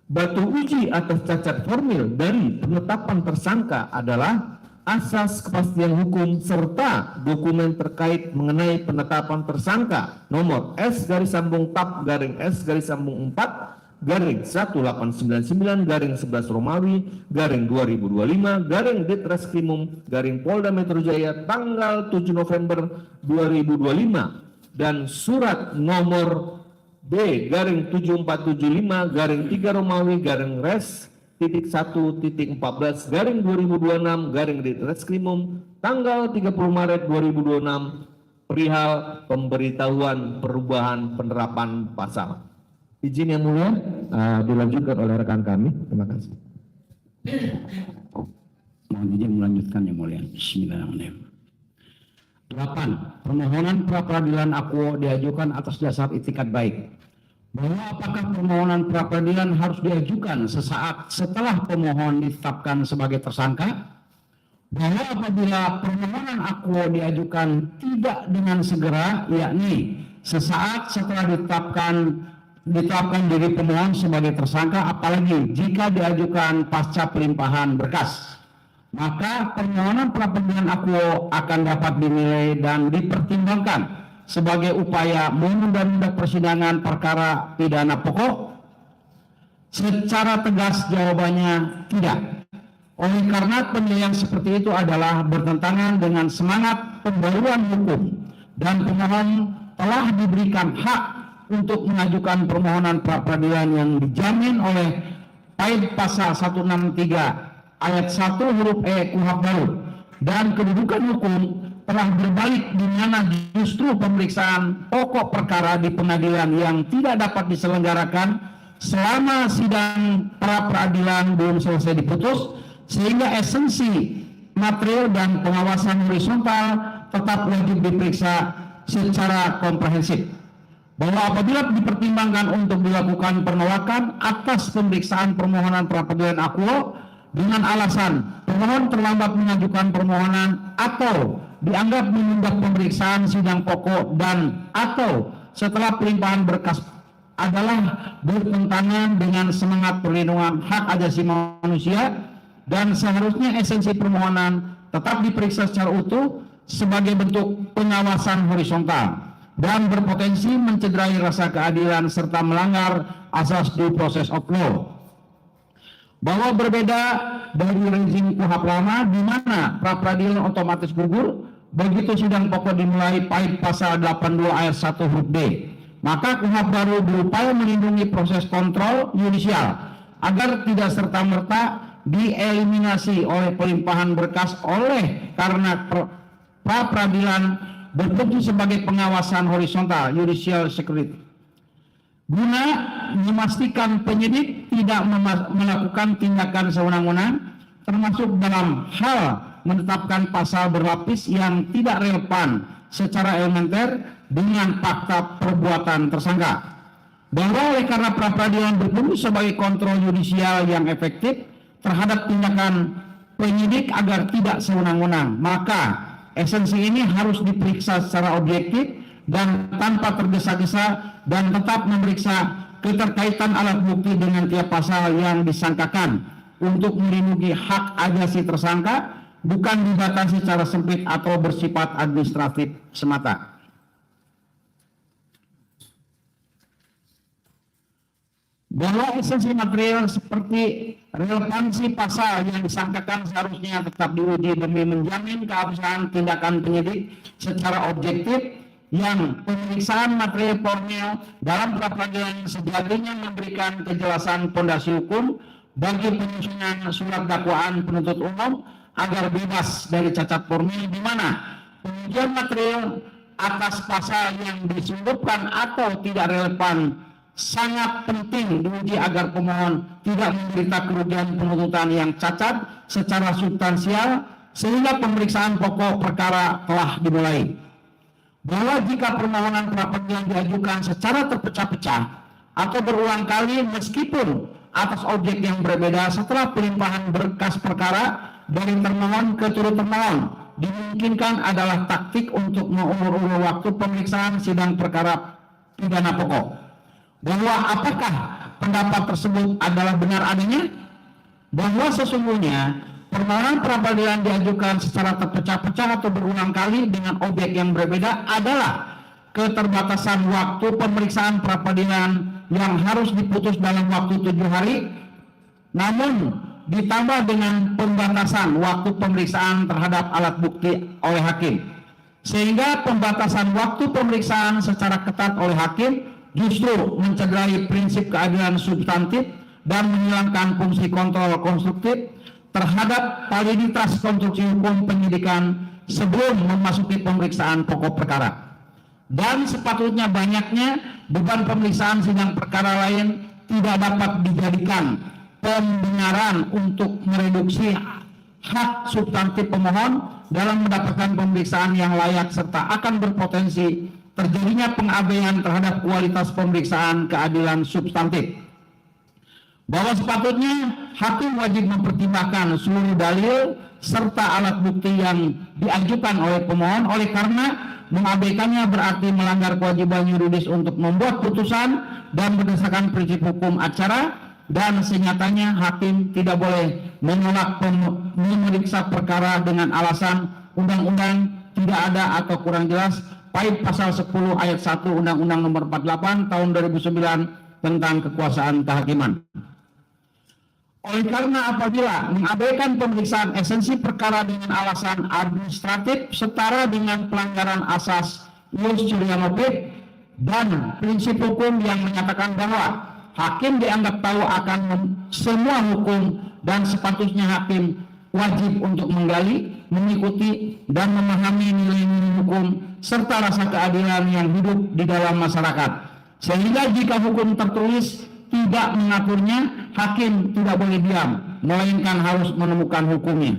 Batu uji atas cacat formil dari penetapan tersangka adalah asas kepastian hukum serta dokumen terkait mengenai penetapan tersangka nomor S/TAP S/4 garing 1899 garing 11 Romawi garing 2025 garing Ditreskrimum garing Polda Metro Jaya tanggal 7 November 2025 dan surat nomor B garing 7475 garing 3 Romawi garing Res .1.14 garing 2026 garing Ditreskrimum tanggal 30 Maret 2026 perihal pemberitahuan perubahan penerapan pasal. Izin yang mulia dilanjutkan oleh rekan kami. Terima kasih. Mohon izin melanjutkan yang mulia. Bismillahirrahmanirrahim. 8. Permohonan pra peradilan akuo diajukan atas dasar itikat baik. Bahwa apakah permohonan pra peradilan harus diajukan sesaat setelah pemohon ditetapkan sebagai tersangka? Bahwa apabila permohonan akuo diajukan tidak dengan segera, yakni sesaat setelah ditetapkan diri pemohon sebagai tersangka, apalagi jika diajukan pasca pelimpahan berkas, maka permohonan pra peradilan akuo akan dapat dinilai dan dipertimbangkan sebagai upaya menunda persidangan perkara pidana pokok. Secara tegas jawabannya tidak. Oleh karena penilaian seperti itu adalah bertentangan dengan semangat pembaruan hukum dan pemohon telah diberikan hak untuk mengajukan permohonan pra peradilan yang dijamin oleh PAID pasal 163 ayat 1 huruf E KUHP baru, dan kedudukan hukum telah berbalik di mana justru pemeriksaan pokok perkara di pengadilan yang tidak dapat diselenggarakan selama sidang pra peradilan belum selesai diputus, sehingga esensi material dan pengawasan horizontal tetap wajib diperiksa secara komprehensif. Bahwa apabila dipertimbangkan untuk dilakukan penolakan atas pemeriksaan permohonan pra peradilan akuo dengan alasan pemohon terlambat mengajukan permohonan atau dianggap menunda pemeriksaan sidang pokok dan atau setelah pelimpahan berkas adalah bertentangan dengan semangat perlindungan hak asasi manusia, dan seharusnya esensi permohonan tetap diperiksa secara utuh sebagai bentuk pengawasan horizontal dan berpotensi mencederai rasa keadilan serta melanggar asas due process of law. Bahwa berbeda dari rezim KUHP lama di mana pra peradilan otomatis gugur begitu sidang pokok dimulai PAID pasal 82 ayat 1 huruf D, maka KUHP baru berupaya melindungi proses kontrol yudisial agar tidak serta-merta dieliminasi oleh pelimpahan berkas oleh karena pra peradilan berfungsi sebagai pengawasan horizontal judicial security guna memastikan penyidik tidak melakukan tindakan sewenang-wenang termasuk dalam hal menetapkan pasal berlapis yang tidak relevan secara elementer dengan fakta perbuatan tersangka. Bahwa oleh karena pra-peradilan berfungsi sebagai kontrol yudisial yang efektif terhadap tindakan penyidik agar tidak sewenang-wenang, maka esensi ini harus diperiksa secara objektif dan tanpa tergesa-gesa dan tetap memeriksa keterkaitan alat bukti dengan tiap pasal yang disangkakan untuk melindungi hak asasi tersangka, bukan dibatasi secara sempit atau bersifat administratif semata. Bahwa esensi material seperti relevansi pasal yang disangkakan seharusnya tetap diuji demi menjamin keabsahan tindakan penyidik secara objektif, yang pemeriksaan material formil dalam pra-peradilan sejatinya memberikan kejelasan fondasi hukum bagi penyusunan surat dakwaan penuntut umum agar bebas dari cacat formil, di mana pengujian material atas pasal yang disebutkan atau tidak relevan sangat penting diuji agar pemohon tidak menderita kerugian penuntutan yang cacat secara substansial sehingga pemeriksaan pokok perkara telah dimulai. Bahwa jika permohonan pra-peradilan diajukan secara terpecah-pecah atau berulang kali meskipun atas objek yang berbeda setelah pelimpahan berkas perkara dari termohon ke turut termohon, dimungkinkan adalah taktik untuk mengulur-ulur waktu pemeriksaan sidang perkara pidana pokok. Bahwa apakah pendapat tersebut adalah benar adanya? Bahwa sesungguhnya permohonan pra-peradilan diajukan secara terpecah-pecah atau berulang kali dengan objek yang berbeda adalah keterbatasan waktu pemeriksaan pra-peradilan yang harus diputus dalam waktu 7 hari, namun ditambah dengan pembatasan waktu pemeriksaan terhadap alat bukti oleh hakim, sehingga pembatasan waktu pemeriksaan secara ketat oleh hakim justru mencederai prinsip keadilan substantif dan menghilangkan fungsi kontrol konstruktif terhadap validitas konstruksi hukum penyidikan sebelum memasuki pemeriksaan pokok perkara. Dan sepatutnya banyaknya beban pemeriksaan sidang perkara lain tidak dapat dijadikan pembenaran untuk mereduksi hak substantif pemohon dalam mendapatkan pemeriksaan yang layak serta akan berpotensi terjadinya pengabaian terhadap kualitas pemeriksaan keadilan substantif. Bahwa sepatutnya hakim wajib mempertimbangkan seluruh dalil serta alat bukti yang diajukan oleh pemohon, oleh karena mengabaikannya berarti melanggar kewajiban yuridis untuk membuat putusan dan berdasarkan prinsip hukum acara, dan senyatanya hakim tidak boleh menolak memeriksa perkara dengan alasan undang-undang tidak ada atau kurang jelas, Pait pasal 10 ayat 1 Undang-Undang Nomor 48 Tahun 2009 tentang kekuasaan kehakiman. Oleh karena apabila mengabaikan pemeriksaan esensi perkara dengan alasan administratif setara dengan pelanggaran asas ius curia nobis dan prinsip hukum yang menyatakan bahwa hakim dianggap tahu akan semua hukum dan sepatutnya hakim wajib untuk menggali, mengikuti, dan memahami nilai-nilai hukum serta rasa keadilan yang hidup di dalam masyarakat. Sehingga jika hukum tertulis tidak mengaturnya, hakim tidak boleh diam, melainkan harus menemukan hukumnya.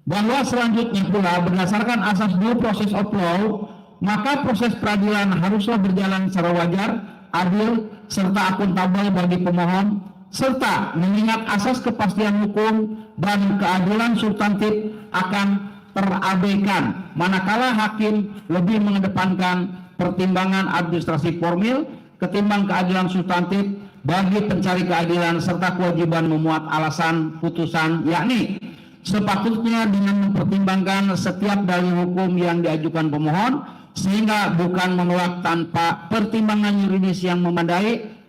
Bahwa selanjutnya pula berdasarkan asas due process of law, maka proses peradilan haruslah berjalan secara wajar, adil, serta akuntabel bagi pemohon, serta mengingat asas kepastian hukum dan keadilan substantif akan terabaikan manakala hakim lebih mengedepankan pertimbangan administrasi formil ketimbang keadilan substantif bagi pencari keadilan serta kewajiban memuat alasan putusan, yakni sepatutnya dengan mempertimbangkan setiap dalil hukum yang diajukan pemohon sehingga bukan menolak tanpa pertimbangan yuridis yang memadai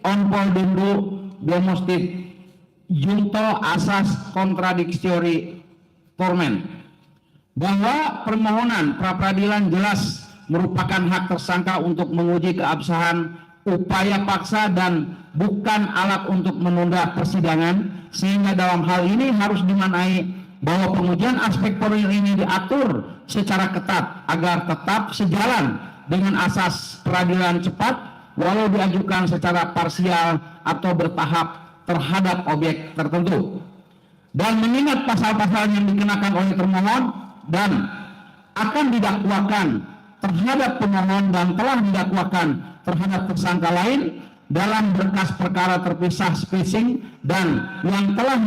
on poldendo domestic junto asas kontradiktori formen. Bahwa permohonan pra-peradilan jelas merupakan hak tersangka untuk menguji keabsahan upaya paksa dan bukan alat untuk menunda persidangan, sehingga dalam hal ini harus dimaknai bahwa pengujian aspek formil ini diatur secara ketat agar tetap sejalan dengan asas peradilan cepat walau diajukan secara parsial atau bertahap terhadap objek tertentu. Dan mengingat pasal-pasal yang dikenakan oleh termohon dan akan didakwakan terhadap pemohon dan telah didakwakan terhadap tersangka lain dalam berkas perkara terpisah spacing dan yang telah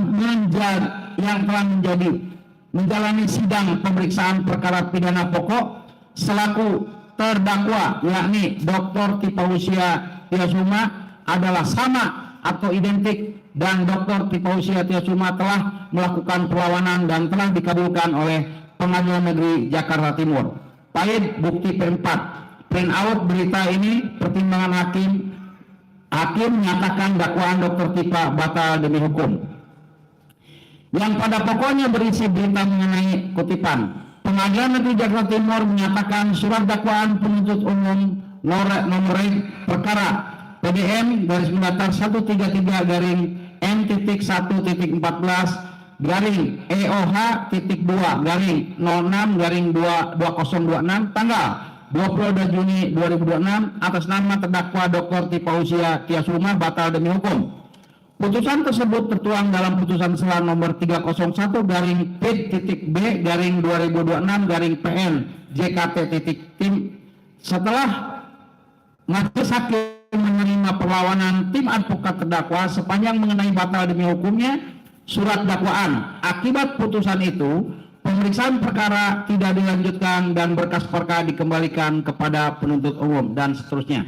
menjalani sidang pemeriksaan perkara pidana pokok selaku terdakwa yakni Dr. Tipausia Tiasuma adalah sama atau identik dan Dr. Tipausia Tiasuma telah melakukan perlawanan dan telah dikabulkan oleh Pengadilan Negeri Jakarta Timur. Paid bukti P4 print out berita ini pertimbangan hakim menyatakan dakwaan Dr. Tipa batal demi hukum. Yang pada pokoknya berisi berita mengenai kutipan. Pengadilan Negeri Jakarta Timur menyatakan surat dakwaan penuntut umum nomor perkara PDM garis mendatar 133 garing M.1.14 garing EOH.2 garing 06 garing 2026 tanggal 22 Juni 2026 atas nama terdakwa Dr. Tipausia Tiasuma batal demi hukum. Putusan tersebut tertuang dalam putusan sela nomor 301 garing P.B garing 2026 garing PN JKT tim setelah majelis hakim menerima perlawanan tim advokat terdakwa sepanjang mengenai batal demi hukumnya surat dakwaan. Akibat putusan itu pemeriksaan perkara tidak dilanjutkan dan berkas perkara dikembalikan kepada penuntut umum dan seterusnya.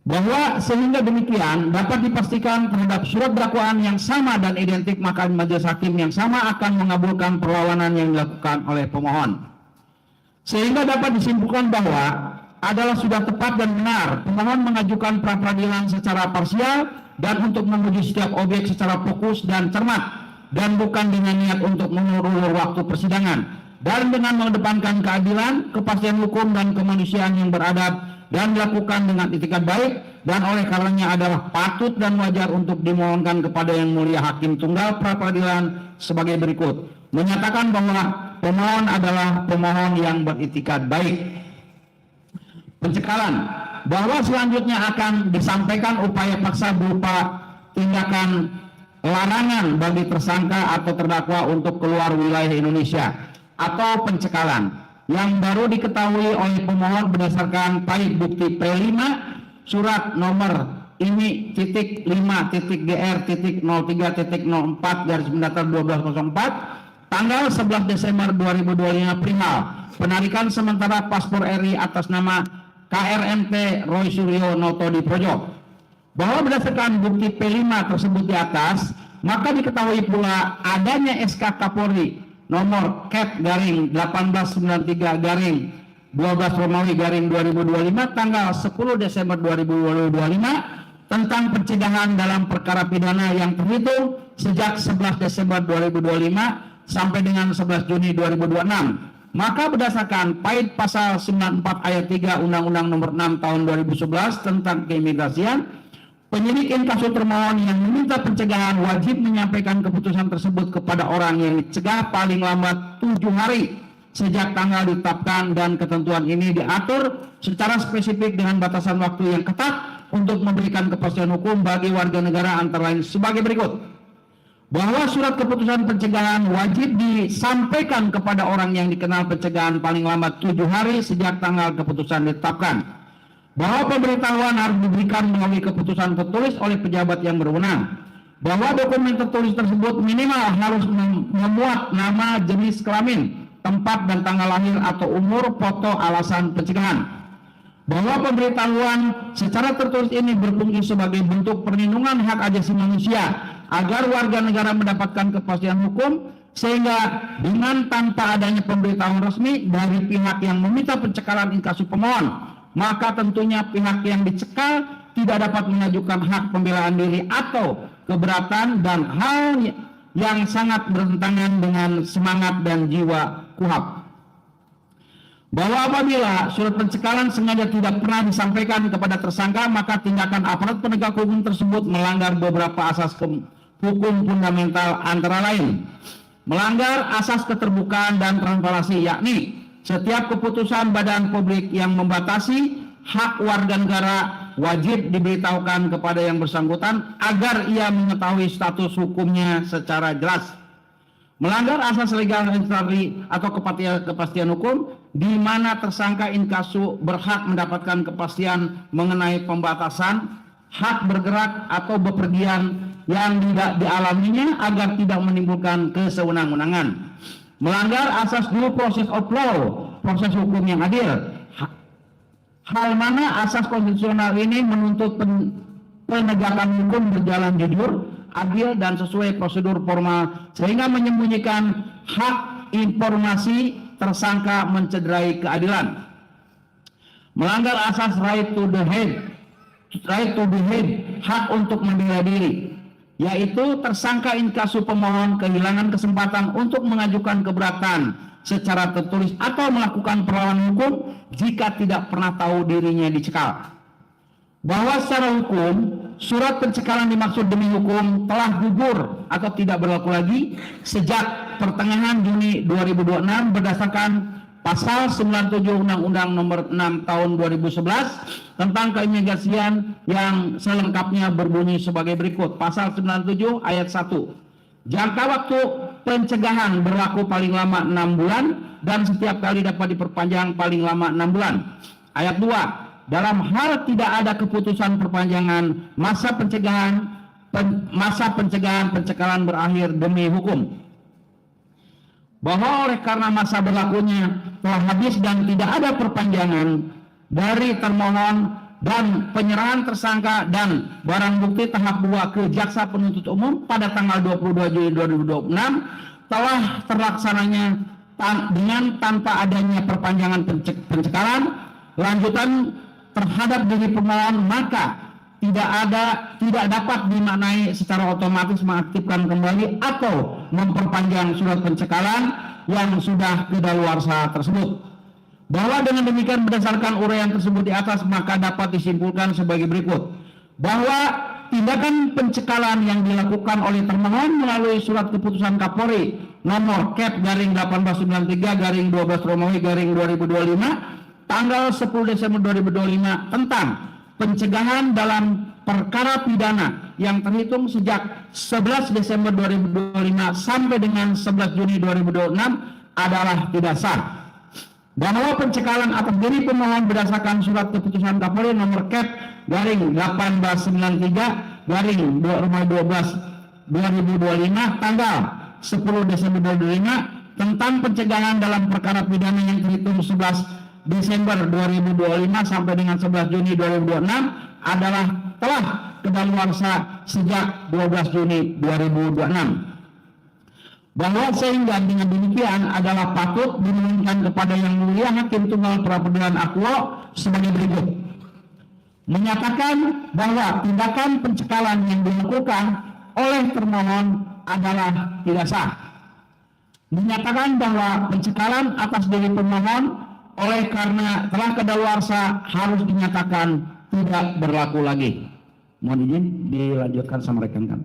Bahwa sehingga demikian dapat dipastikan terhadap surat dakwaan yang sama dan identik maka majelis hakim yang sama akan mengabulkan perlawanan yang dilakukan oleh pemohon. Sehingga dapat disimpulkan bahwa adalah sudah tepat dan benar pemohon mengajukan pra peradilan secara parsial dan untuk menguji setiap objek secara fokus dan cermat dan bukan dengan niat untuk mengulur waktu persidangan dan dengan mengedepankan keadilan, kepastian hukum dan kemanusiaan yang beradab dan dilakukan dengan itikat baik dan oleh karenanya adalah patut dan wajar untuk dimohonkan kepada Yang Mulia Hakim Tunggal pra peradilan sebagai berikut. Menyatakan bahwa pemohon adalah pemohon yang beritikat baik. Pencekalan bahwa selanjutnya akan disampaikan upaya paksa berupa tindakan larangan bagi tersangka atau terdakwa untuk keluar wilayah Indonesia atau pencekalan yang baru diketahui oleh pemohon berdasarkan paid bukti P5 surat nomor ini titik 5.gr.03.04 garis mendatar 1204 tanggal 11 Desember 2025 perihal penarikan sementara paspor RI atas nama KRMT Roy Suryo Noto di Projok. Bahwa berdasarkan bukti P5 tersebut di atas, maka diketahui pula adanya SK Kapolri nomor Ket garing 1893 garing 12 Romawi garing 2025 tanggal 10 Desember 2025 tentang pencegahan dalam perkara pidana yang terhitung sejak 11 Desember 2025 sampai dengan 11 Juni 2026. Maka berdasarkan paid pasal 94 ayat 3 Undang-Undang nomor 6 tahun 2011 tentang keimigrasian, penyidik inkasu termohon yang meminta pencegahan wajib menyampaikan keputusan tersebut kepada orang yang dicegah paling lambat 7 hari sejak tanggal ditetapkan dan ketentuan ini diatur secara spesifik dengan batasan waktu yang ketat untuk memberikan kepastian hukum bagi warga negara antara lain sebagai berikut. Bahwa surat keputusan pencegahan wajib disampaikan kepada orang yang dikenal pencegahan paling lambat 7 hari sejak tanggal keputusan ditetapkan. Bahwa pemberitahuan harus diberikan melalui keputusan tertulis oleh pejabat yang berwenang. Bahwa dokumen tertulis tersebut minimal harus memuat nama, jenis kelamin, tempat dan tanggal lahir atau umur, foto, alasan pencegahan. Bahwa pemberitahuan secara tertulis ini berfungsi sebagai bentuk perlindungan hak asasi manusia agar warga negara mendapatkan kepastian hukum sehingga dengan tanpa adanya pemberitahuan resmi dari pihak yang meminta pencekalan inkasu pemohon, maka tentunya pihak yang dicekal tidak dapat mengajukan hak pembelaan diri atau keberatan dan hal yang sangat bertentangan dengan semangat dan jiwa KUHP. Bahwa apabila surat pencekalan sengaja tidak pernah disampaikan kepada tersangka, maka tindakan aparat penegak hukum tersebut melanggar beberapa asas hukum fundamental antara lain melanggar asas keterbukaan dan transparansi, yakni setiap keputusan badan publik yang membatasi hak warga negara wajib diberitahukan kepada yang bersangkutan agar ia mengetahui status hukumnya secara jelas. Melanggar asas legal atau kepastian hukum, di mana tersangka inkasu berhak mendapatkan kepastian mengenai pembatasan hak bergerak atau bepergian yang tidak dialaminya agar tidak menimbulkan kesewenang-wenangan. Melanggar asas due process of law, proses hukum yang adil. Hal mana asas konstitusional ini menuntut penegakan hukum berjalan jujur, adil dan sesuai prosedur formal sehingga menyembunyikan hak informasi tersangka mencederai keadilan. Melanggar asas right to behave, hak untuk membela diri, yaitu tersangka inkasu pemohon kehilangan kesempatan untuk mengajukan keberatan secara tertulis atau melakukan perlawanan hukum jika tidak pernah tahu dirinya dicekal. Bahwa secara hukum surat pencekalan dimaksud demi hukum telah gugur atau tidak berlaku lagi sejak pertengahan Juni 2026 berdasarkan Pasal 97 Undang-Undang Nomor 6 Tahun 2011 tentang keimigrasian yang selengkapnya berbunyi sebagai berikut. Pasal 97 Ayat 1. Jangka waktu pencegahan berlaku paling lama 6 bulan dan setiap kali dapat diperpanjang paling lama 6 bulan. Ayat 2. Dalam hal tidak ada keputusan perpanjangan masa pencegahan pencekalan berakhir demi hukum. Bahwa oleh karena masa berlakunya telah habis dan tidak ada perpanjangan dari termohon dan penyerahan tersangka dan barang bukti tahap 2 ke jaksa penuntut umum pada tanggal 22 Juli 2026 telah terlaksananya dengan tanpa adanya perpanjangan pencekalan lanjutan terhadap diri pemohon, maka tidak dapat dimaknai secara otomatis mengaktifkan kembali atau memperpanjang surat pencekalan yang sudah kedaluarsa tersebut. Bahwa dengan demikian berdasarkan uraian tersebut di atas maka dapat disimpulkan sebagai berikut. Bahwa tindakan pencekalan yang dilakukan oleh termohon melalui surat keputusan Kapolri nomor Kep/1893/12/2025 tanggal 10 Desember 2025 tentang pencegahan dalam perkara pidana yang terhitung sejak 11 Desember 2025 sampai dengan 11 Juni 2026 adalah tidak sah. Bahwa pencekalan atas diri pemohon berdasarkan surat keputusan Kapolri nomor Kep/1893/12/2025 tanggal 10 Desember 2025 tentang pencegahan dalam perkara pidana yang terhitung 11 Desember 2025 sampai dengan 11 Juni 2026 adalah telah kedaluarsa sejak 12 Juni 2026. Bahwa sehingga dengan demikian adalah patut dimohonkan kepada Yang Mulia Hakim Tunggal Pra-Peradilan Akuo sebagai berikut. Menyatakan bahwa tindakan pencekalan yang dilakukan oleh termohon adalah tidak sah. Menyatakan bahwa pencekalan atas diri pemohon oleh karena telah kedaluarsa harus dinyatakan tidak berlaku lagi. Mohon izin dilanjutkan sama rekan kami.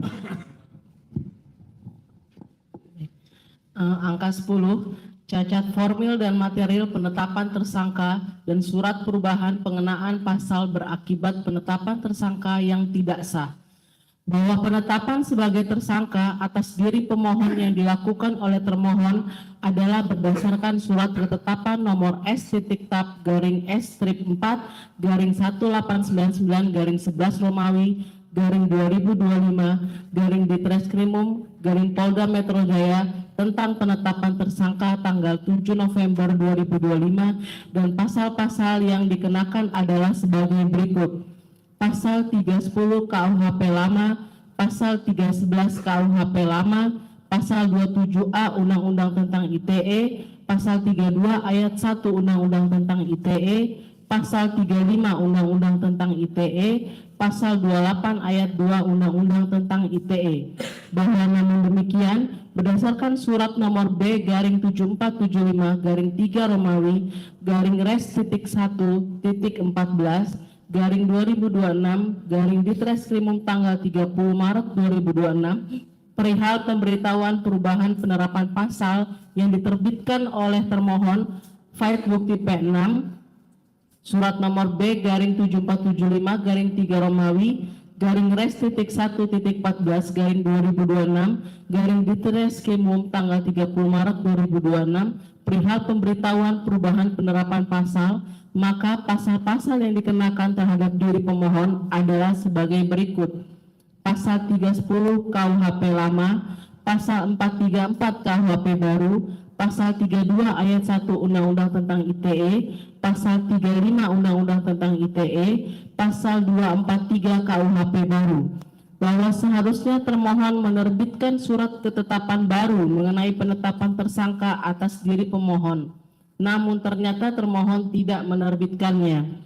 Angka 10, cacat formil dan material penetapan tersangka dan surat perubahan pengenaan pasal berakibat penetapan tersangka yang tidak sah. Bahwa penetapan sebagai tersangka atas diri pemohon yang dilakukan oleh termohon adalah berdasarkan surat ketetapan nomor S.4/1899/11 Romawi /2025/Ditreskrimum/Polda Metro Jaya tentang penetapan tersangka tanggal 7 November 2025 dan pasal-pasal yang dikenakan adalah sebagai berikut. Pasal 310 KUHP Lama, Pasal 311 KUHP Lama, Pasal 27A Undang-Undang tentang ITE, Pasal 32 Ayat 1 Undang-Undang tentang ITE, Pasal 35 Undang-Undang tentang ITE, Pasal 28 Ayat 2 Undang-Undang tentang ITE. Bahwa namun demikian, berdasarkan surat nomor B/7475/3 Romawi /Res.1.14/2026 Ditreskrimum tanggal 30 Maret 2026 perihal pemberitahuan perubahan penerapan pasal yang diterbitkan oleh termohon Fait Bukti P6 surat nomor B garing 7475 garing 3 Romawi garing res titik 1.14 garing 2026 garing Ditreskrimum tanggal 30 Maret 2026 perihal pemberitahuan perubahan penerapan pasal, maka pasal-pasal yang dikenakan terhadap diri pemohon adalah sebagai berikut. Pasal 310 KUHP lama, pasal 434 KUHP baru, pasal 32 ayat 1 Undang-Undang tentang ITE, pasal 35 Undang-Undang tentang ITE, pasal 243 KUHP baru. Bahwa seharusnya termohon menerbitkan surat ketetapan baru mengenai penetapan tersangka atas diri pemohon. Namun ternyata termohon tidak menerbitkannya.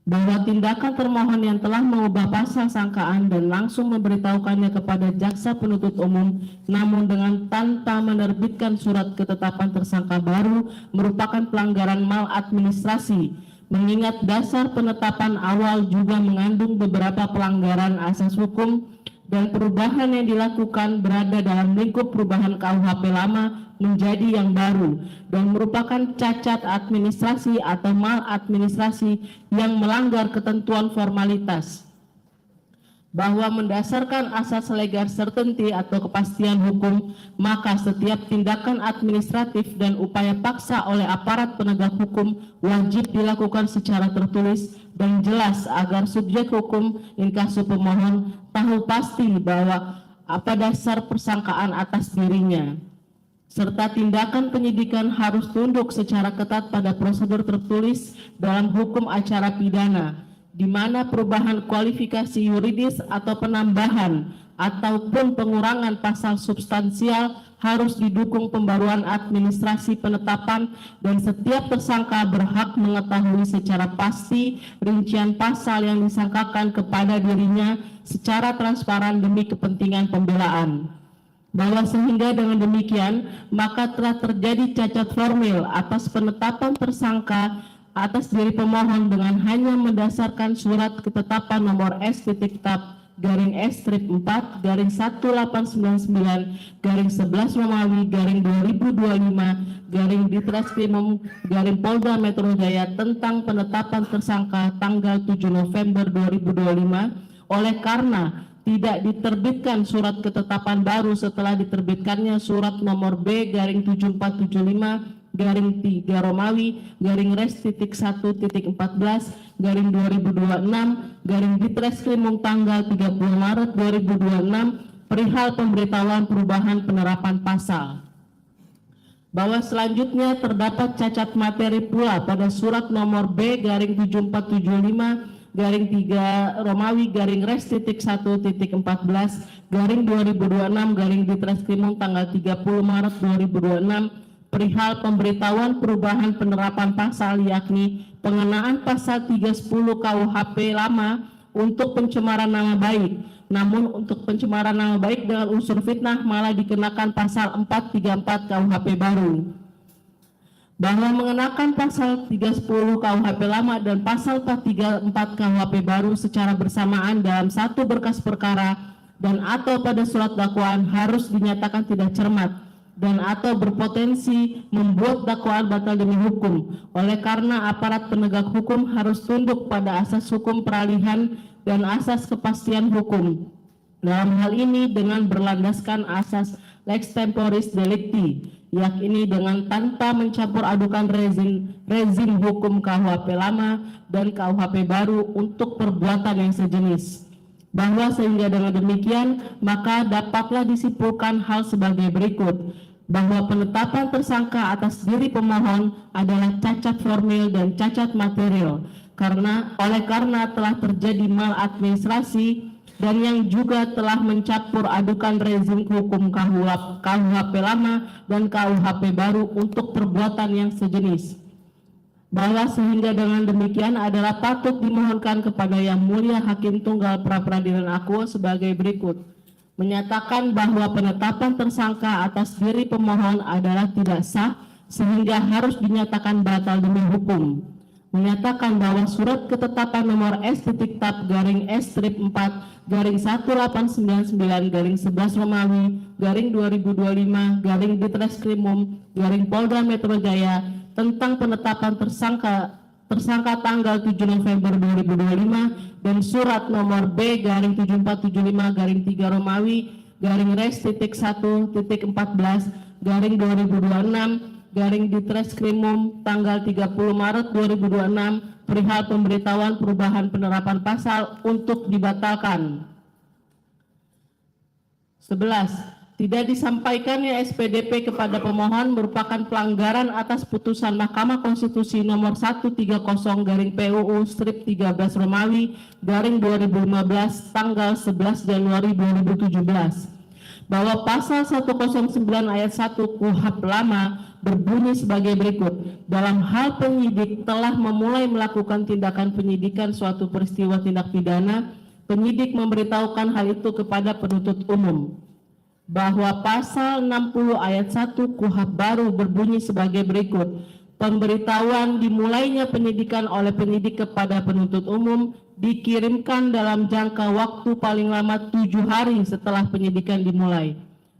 Bahwa tindakan termohon yang telah mengubah pasal sangkaan dan langsung memberitahukannya kepada jaksa penuntut umum namun dengan tanpa menerbitkan surat ketetapan tersangka baru merupakan pelanggaran maladministrasi, mengingat dasar penetapan awal juga mengandung beberapa pelanggaran asas hukum dan perubahan yang dilakukan berada dalam lingkup perubahan KUHP lama menjadi yang baru dan merupakan cacat administrasi atau maladministrasi yang melanggar ketentuan formalitas. Bahwa mendasarkan asas legal certainty atau kepastian hukum, maka setiap tindakan administratif dan upaya paksa oleh aparat penegak hukum wajib dilakukan secara tertulis dan jelas agar subjek hukum inkasu pemohon tahu pasti bahwa apa dasar persangkaan atas dirinya. Serta tindakan penyidikan harus tunduk secara ketat pada prosedur tertulis dalam hukum acara pidana, di mana perubahan kualifikasi yuridis atau penambahan ataupun pengurangan pasal substansial harus didukung pembaruan administrasi penetapan dan setiap tersangka berhak mengetahui secara pasti rincian pasal yang disangkakan kepada dirinya secara transparan demi kepentingan pembelaan. Bahwa sehingga dengan demikian maka telah terjadi cacat formil atas penetapan tersangka atas diri pemohon dengan hanya mendasarkan surat ketetapan nomor S.Tab garing S-4 garing 1899 garing 11 Romawi garing 2025 garing Ditreskrimum garing Polda Metro Jaya tentang penetapan tersangka tanggal 7 November 2025 oleh karena tidak diterbitkan surat ketetapan baru setelah diterbitkannya surat nomor B garing 7475 garing 3 Romawi garing res titik 1.14 garing 2026 garing Ditreskrimum tanggal 30 Maret 2026 perihal pemberitahuan perubahan penerapan pasal. Bahwa selanjutnya terdapat cacat materi pula pada surat nomor B garing 7475 garing 3 Romawi garing res titik 1.14 garing 2026 garing Ditreskrimum tanggal 30 Maret 2026 perihal pemberitahuan perubahan penerapan pasal yakni pengenaan pasal 310 KUHP lama untuk pencemaran nama baik. Namun untuk pencemaran nama baik dengan unsur fitnah malah dikenakan pasal 434 KUHP baru. Bahwa mengenakan pasal 310 KUHP lama dan pasal 434 KUHP baru secara bersamaan dalam satu berkas perkara dan atau pada surat dakwaan harus dinyatakan tidak cermat dan atau berpotensi membuat dakwaan batal demi hukum. Oleh karena aparat penegak hukum harus tunduk pada asas hukum peralihan dan asas kepastian hukum. Dalam hal ini dengan berlandaskan asas lex temporis delicti, yakni dengan tanpa mencampur adukan rezim hukum KUHP lama dan KUHP baru untuk perbuatan yang sejenis. Bahwa sehingga dengan demikian maka dapatlah disimpulkan hal sebagai berikut. Bahwa penetapan tersangka atas diri pemohon adalah cacat formil dan cacat material oleh karena telah terjadi maladministrasi dan yang juga telah mencampur adukan rezim hukum KUHP lama dan KUHP baru untuk perbuatan yang sejenis. Bahwa sehingga dengan demikian adalah patut dimohonkan kepada Yang Mulia Hakim Tunggal Pra-Peradilan Akuo sebagai berikut. Menyatakan bahwa penetapan tersangka atas diri pemohon adalah tidak sah sehingga harus dinyatakan batal demi hukum. menyatakan bahwa surat ketetapan nomor S.4/1899/11 Romawi /2025 Ditreskrimum Polda Metro Jaya tentang penetapan tersangka tanggal 7 November 2025 dan surat nomor B/7475/3 Romawi /1.1.14/2026 Ditreskrimum tanggal 30 Maret 2026 perihal pemberitahuan perubahan penerapan pasal untuk dibatalkan. 11. Tidak disampaikannya SPDP kepada pemohon merupakan pelanggaran atas putusan Mahkamah Konstitusi nomor 130/PUU/13 Romawi /2015 tanggal 11 Januari 2017 bahwa pasal 109 ayat 1 KUHP lama berbunyi sebagai berikut. Dalam hal penyidik telah memulai melakukan tindakan penyidikan suatu peristiwa tindak pidana, penyidik memberitahukan hal itu kepada penuntut umum. Bahwa pasal 60 ayat 1 KUHP baru berbunyi sebagai berikut. Pemberitahuan dimulainya penyidikan oleh penyidik kepada penuntut umum dikirimkan dalam jangka waktu paling lama 7 hari setelah penyidikan dimulai.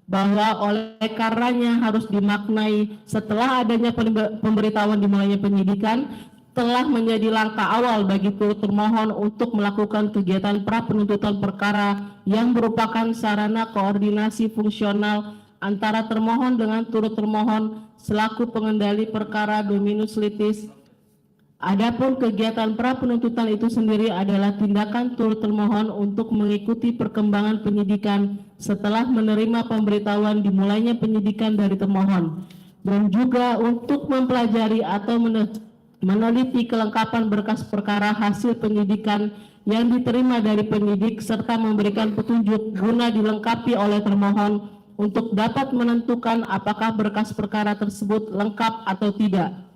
Bahwa oleh karenanya harus dimaknai setelah adanya pemberitahuan dimulainya penyidikan telah menjadi langkah awal bagi turut termohon untuk melakukan kegiatan pra penuntutan perkara yang merupakan sarana koordinasi fungsional antara termohon dengan turut termohon selaku pengendali perkara dominus litis. Adapun kegiatan pra penuntutan itu sendiri adalah tindakan turut termohon untuk mengikuti perkembangan penyidikan setelah menerima pemberitahuan dimulainya penyidikan dari termohon, dan juga untuk mempelajari atau meneliti kelengkapan berkas perkara hasil penyidikan yang diterima dari penyidik serta memberikan petunjuk guna dilengkapi oleh termohon untuk dapat menentukan apakah berkas perkara tersebut lengkap atau tidak.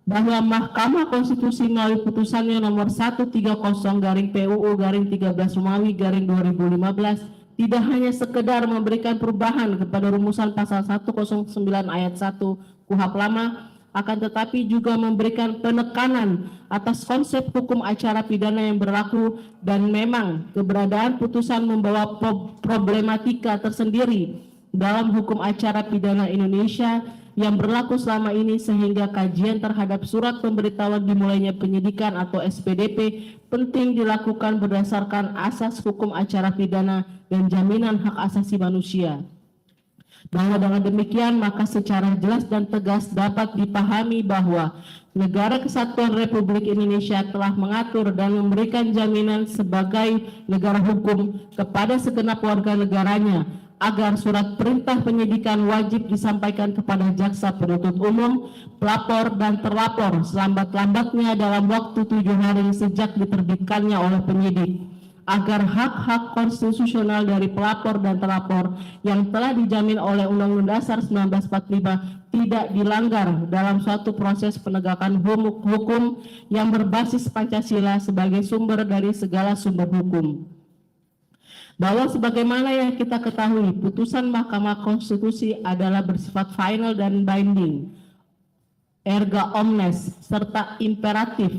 Bahwa Mahkamah Konstitusi melalui putusannya nomor 130/PUU/13 Romawi /2015 tidak hanya sekedar memberikan perubahan kepada rumusan pasal 109 ayat 1 KUHP lama, akan tetapi juga memberikan penekanan atas konsep hukum acara pidana yang berlaku, dan memang keberadaan putusan membawa problematika tersendiri dalam hukum acara pidana Indonesia yang berlaku selama ini, sehingga kajian terhadap surat pemberitahuan dimulainya penyidikan atau SPDP penting dilakukan berdasarkan asas hukum acara pidana dan jaminan hak asasi manusia. Bahwa dengan demikian maka secara jelas dan tegas dapat dipahami bahwa Negara Kesatuan Republik Indonesia telah mengatur dan memberikan jaminan sebagai negara hukum kepada segenap warga negaranya agar surat perintah penyidikan wajib disampaikan kepada jaksa penuntut umum, pelapor, dan terlapor selambat-lambatnya dalam waktu 7 hari sejak diterbitkannya oleh penyidik, agar hak-hak konstitusional dari pelapor dan terlapor yang telah dijamin oleh Undang-Undang Dasar 1945 tidak dilanggar dalam suatu proses penegakan hukum yang berbasis Pancasila sebagai sumber dari segala sumber hukum. Bahwa sebagaimana yang kita ketahui, putusan Mahkamah Konstitusi adalah bersifat final dan binding, erga omnes, serta imperatif,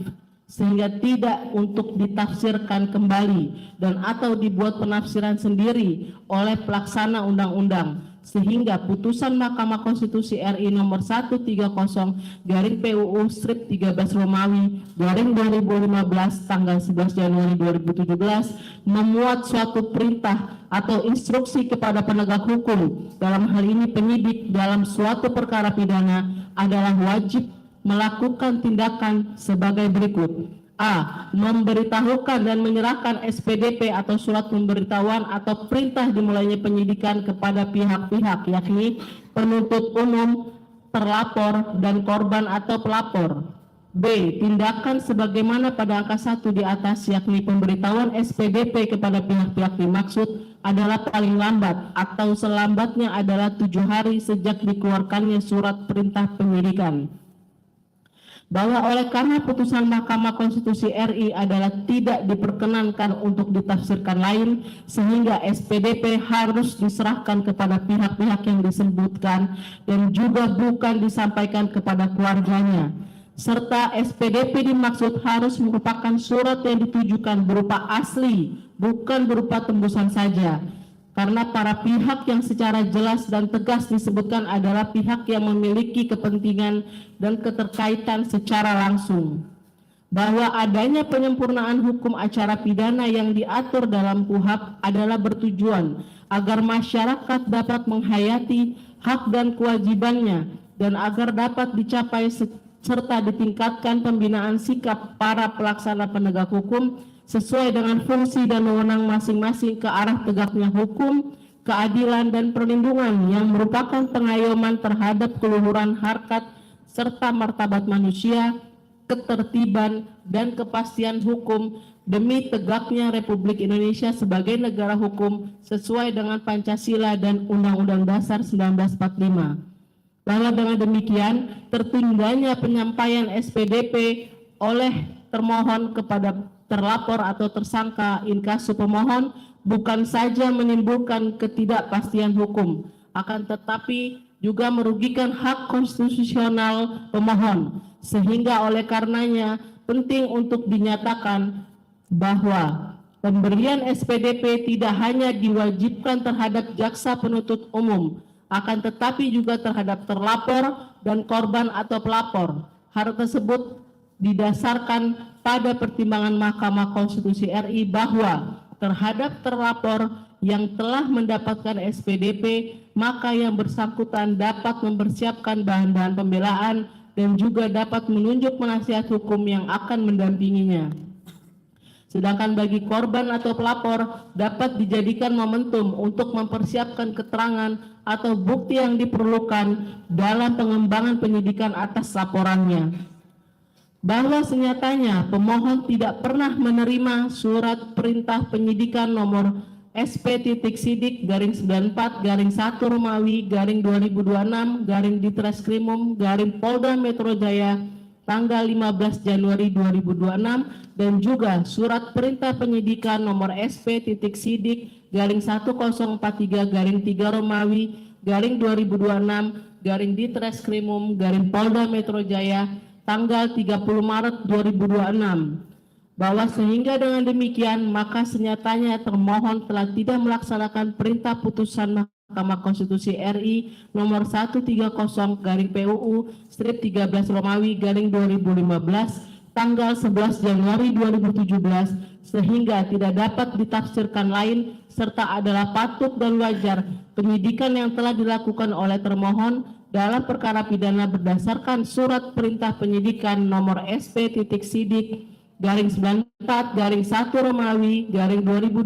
sehingga tidak untuk ditafsirkan kembali dan atau dibuat penafsiran sendiri oleh pelaksana undang-undang, sehingga putusan Mahkamah Konstitusi RI nomor 130/PUU/13 Romawi /2015 tanggal 11 Januari 2017 memuat suatu perintah atau instruksi kepada penegak hukum, dalam hal ini penyidik dalam suatu perkara pidana, adalah wajib melakukan tindakan sebagai berikut. A. Memberitahukan dan menyerahkan SPDP atau surat pemberitahuan atau perintah dimulainya penyidikan kepada pihak-pihak, yakni penuntut umum, terlapor, dan korban atau pelapor. B. Tindakan sebagaimana pada angka 1 di atas, yakni pemberitahuan SPDP kepada pihak-pihak dimaksud adalah paling lambat atau selambatnya adalah 7 hari sejak dikeluarkannya surat perintah penyidikan. Bahwa oleh karena putusan Mahkamah Konstitusi RI adalah tidak diperkenankan untuk ditafsirkan lain, sehingga SPDP harus diserahkan kepada pihak-pihak yang disebutkan dan juga bukan disampaikan kepada keluarganya, serta SPDP dimaksud harus merupakan surat yang ditujukan berupa asli, bukan berupa tembusan saja. Karena para pihak yang secara jelas dan tegas disebutkan adalah pihak yang memiliki kepentingan dan keterkaitan secara langsung. Bahwa adanya penyempurnaan hukum acara pidana yang diatur dalam KUHP adalah bertujuan agar masyarakat dapat menghayati hak dan kewajibannya dan agar dapat dicapai serta ditingkatkan pembinaan sikap para pelaksana penegak hukum sesuai dengan fungsi dan wewenang masing-masing ke arah tegaknya hukum, keadilan, dan perlindungan yang merupakan pengayoman terhadap keluhuran harkat serta martabat manusia, ketertiban, dan kepastian hukum demi tegaknya Republik Indonesia sebagai negara hukum sesuai dengan Pancasila dan Undang-Undang Dasar 1945. Bahwa dengan demikian, tertundanya penyampaian SPDP oleh termohon kepada terlapor atau tersangka inkasu pemohon bukan saja menimbulkan ketidakpastian hukum, akan tetapi juga merugikan hak konstitusional pemohon, sehingga oleh karenanya penting untuk dinyatakan bahwa pemberian SPDP tidak hanya diwajibkan terhadap jaksa penuntut umum, akan tetapi juga terhadap terlapor dan korban atau pelapor. Hal tersebut didasarkan pada pertimbangan Mahkamah Konstitusi RI bahwa terhadap terlapor yang telah mendapatkan SPDP, maka yang bersangkutan dapat mempersiapkan bahan-bahan pembelaan dan juga dapat menunjuk penasihat hukum yang akan mendampinginya. Sedangkan bagi korban atau pelapor dapat dijadikan momentum untuk mempersiapkan keterangan atau bukti yang diperlukan dalam pengembangan penyidikan atas laporannya. Bahwa senyatanya pemohon tidak pernah menerima surat perintah penyidikan nomor SP.Sidik-94-1 Romawi _2026 Ditreskrimum Polda Metro Jaya tanggal 15 Januari 2026 dan juga surat perintah penyidikan nomor SP.Sidik-1043-3 Romawi _2026 Ditreskrimum Polda Metro Jaya tanggal 30 Maret 2026, bahwa sehingga dengan demikian maka senyatanya termohon telah tidak melaksanakan perintah putusan Mahkamah Konstitusi RI nomor 130/PUU/13 Romawi _2015 tanggal 11 Januari 2017 sehingga tidak dapat ditafsirkan lain serta adalah patut dan wajar penyidikan yang telah dilakukan oleh termohon dalam perkara pidana berdasarkan surat perintah penyidikan nomor SP.Sidik-94-1 Romawi _2026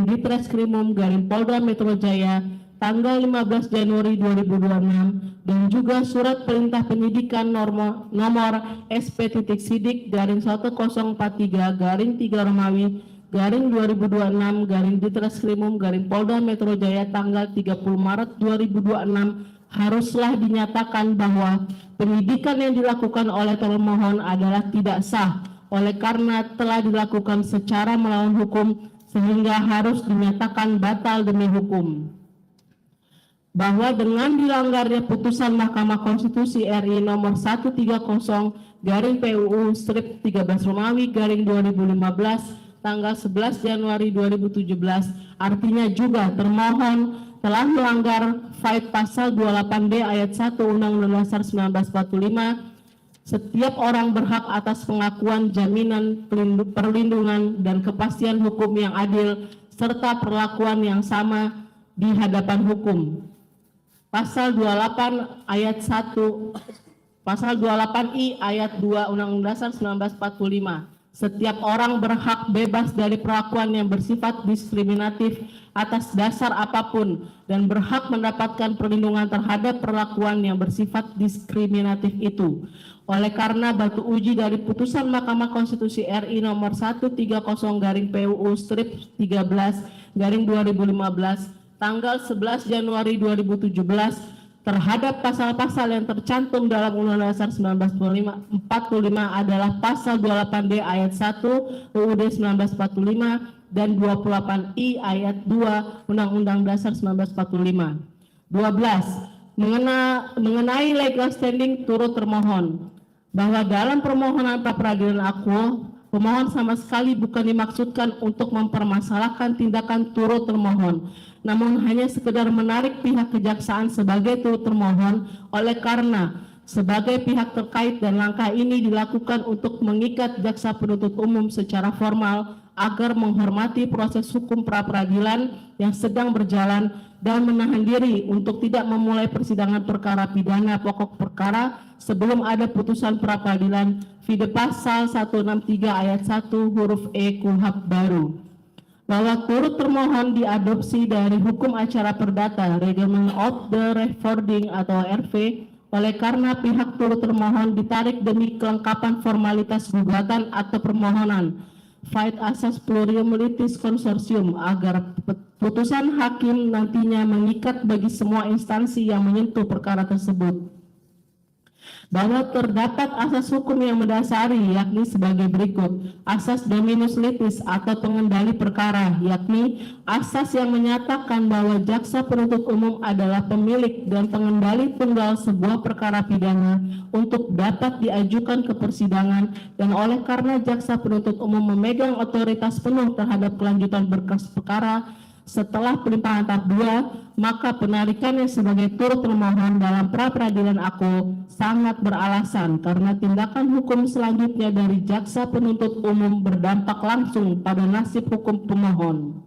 Ditreskrimum Polda Metro Jaya tanggal 15 Januari 2026 dan juga surat perintah penyidikan nomor SP.Sidik-1043-3 Romawi _2026 Ditreskrimum Polda Metro Jaya tanggal 30 Maret 2026 haruslah dinyatakan bahwa penyidikan yang dilakukan oleh termohon adalah tidak sah oleh karena telah dilakukan secara melawan hukum sehingga harus dinyatakan batal demi hukum. Bahwa dengan dilanggarnya putusan Mahkamah Konstitusi RI nomor 130/PUU/13 Romawi _2015 tanggal 11 Januari 2017 artinya juga termohon telah melanggar Fait pasal 28B ayat 1 Undang-Undang Dasar 1945. Setiap orang berhak atas pengakuan, jaminan, perlindungan, dan kepastian hukum yang adil serta perlakuan yang sama di hadapan hukum. Pasal 28 ayat 1 Pasal 28I ayat 2 Undang-Undang Dasar 1945. Setiap orang berhak bebas dari perlakuan yang bersifat diskriminatif atas dasar apapun dan berhak mendapatkan perlindungan terhadap perlakuan yang bersifat diskriminatif itu. Oleh karena batu uji dari putusan Mahkamah Konstitusi RI nomor 130/PUU/13 tanggal 11 Januari 2017 terhadap pasal-pasal yang tercantum dalam Undang-Undang Dasar 1945 adalah pasal 28D ayat 1 UUD 1945 dan 28I ayat 2 Undang-Undang Dasar 1945. 12. Mengenai legal standing turut termohon bahwa dalam permohonan pra peradilan akuo, pemohon sama sekali bukan dimaksudkan untuk mempermasalahkan tindakan turut termohon, namun hanya sekedar menarik pihak kejaksaan sebagai turut termohon oleh karena sebagai pihak terkait, dan langkah ini dilakukan untuk mengikat jaksa penuntut umum secara formal agar menghormati proses hukum pra peradilan yang sedang berjalan dan menahan diri untuk tidak memulai persidangan perkara pidana pokok perkara sebelum ada putusan pra peradilan vide pasal 163 ayat 1 huruf E KUHP baru. Bahwa turut termohon diadopsi dari hukum acara perdata Reglement of the Recording atau RV oleh karena pihak turut termohon ditarik demi kelengkapan formalitas gugatan atau permohonan fight asas plurimulitis konsorsium agar putusan hakim nantinya mengikat bagi semua instansi yang menyentuh perkara tersebut. Bahwa terdapat asas hukum yang mendasari yakni sebagai berikut: asas dominus litis atau pengendali perkara, yakni asas yang menyatakan bahwa jaksa penuntut umum adalah pemilik dan pengendali tunggal sebuah perkara pidana untuk dapat diajukan ke persidangan, dan oleh karena jaksa penuntut umum memegang otoritas penuh terhadap kelanjutan berkas perkara setelah pelimpahan tahap 2, maka penarikannya sebagai turut termohon dalam pra peradilan akuo sangat beralasan karena tindakan hukum selanjutnya dari jaksa penuntut umum berdampak langsung pada nasib hukum pemohon.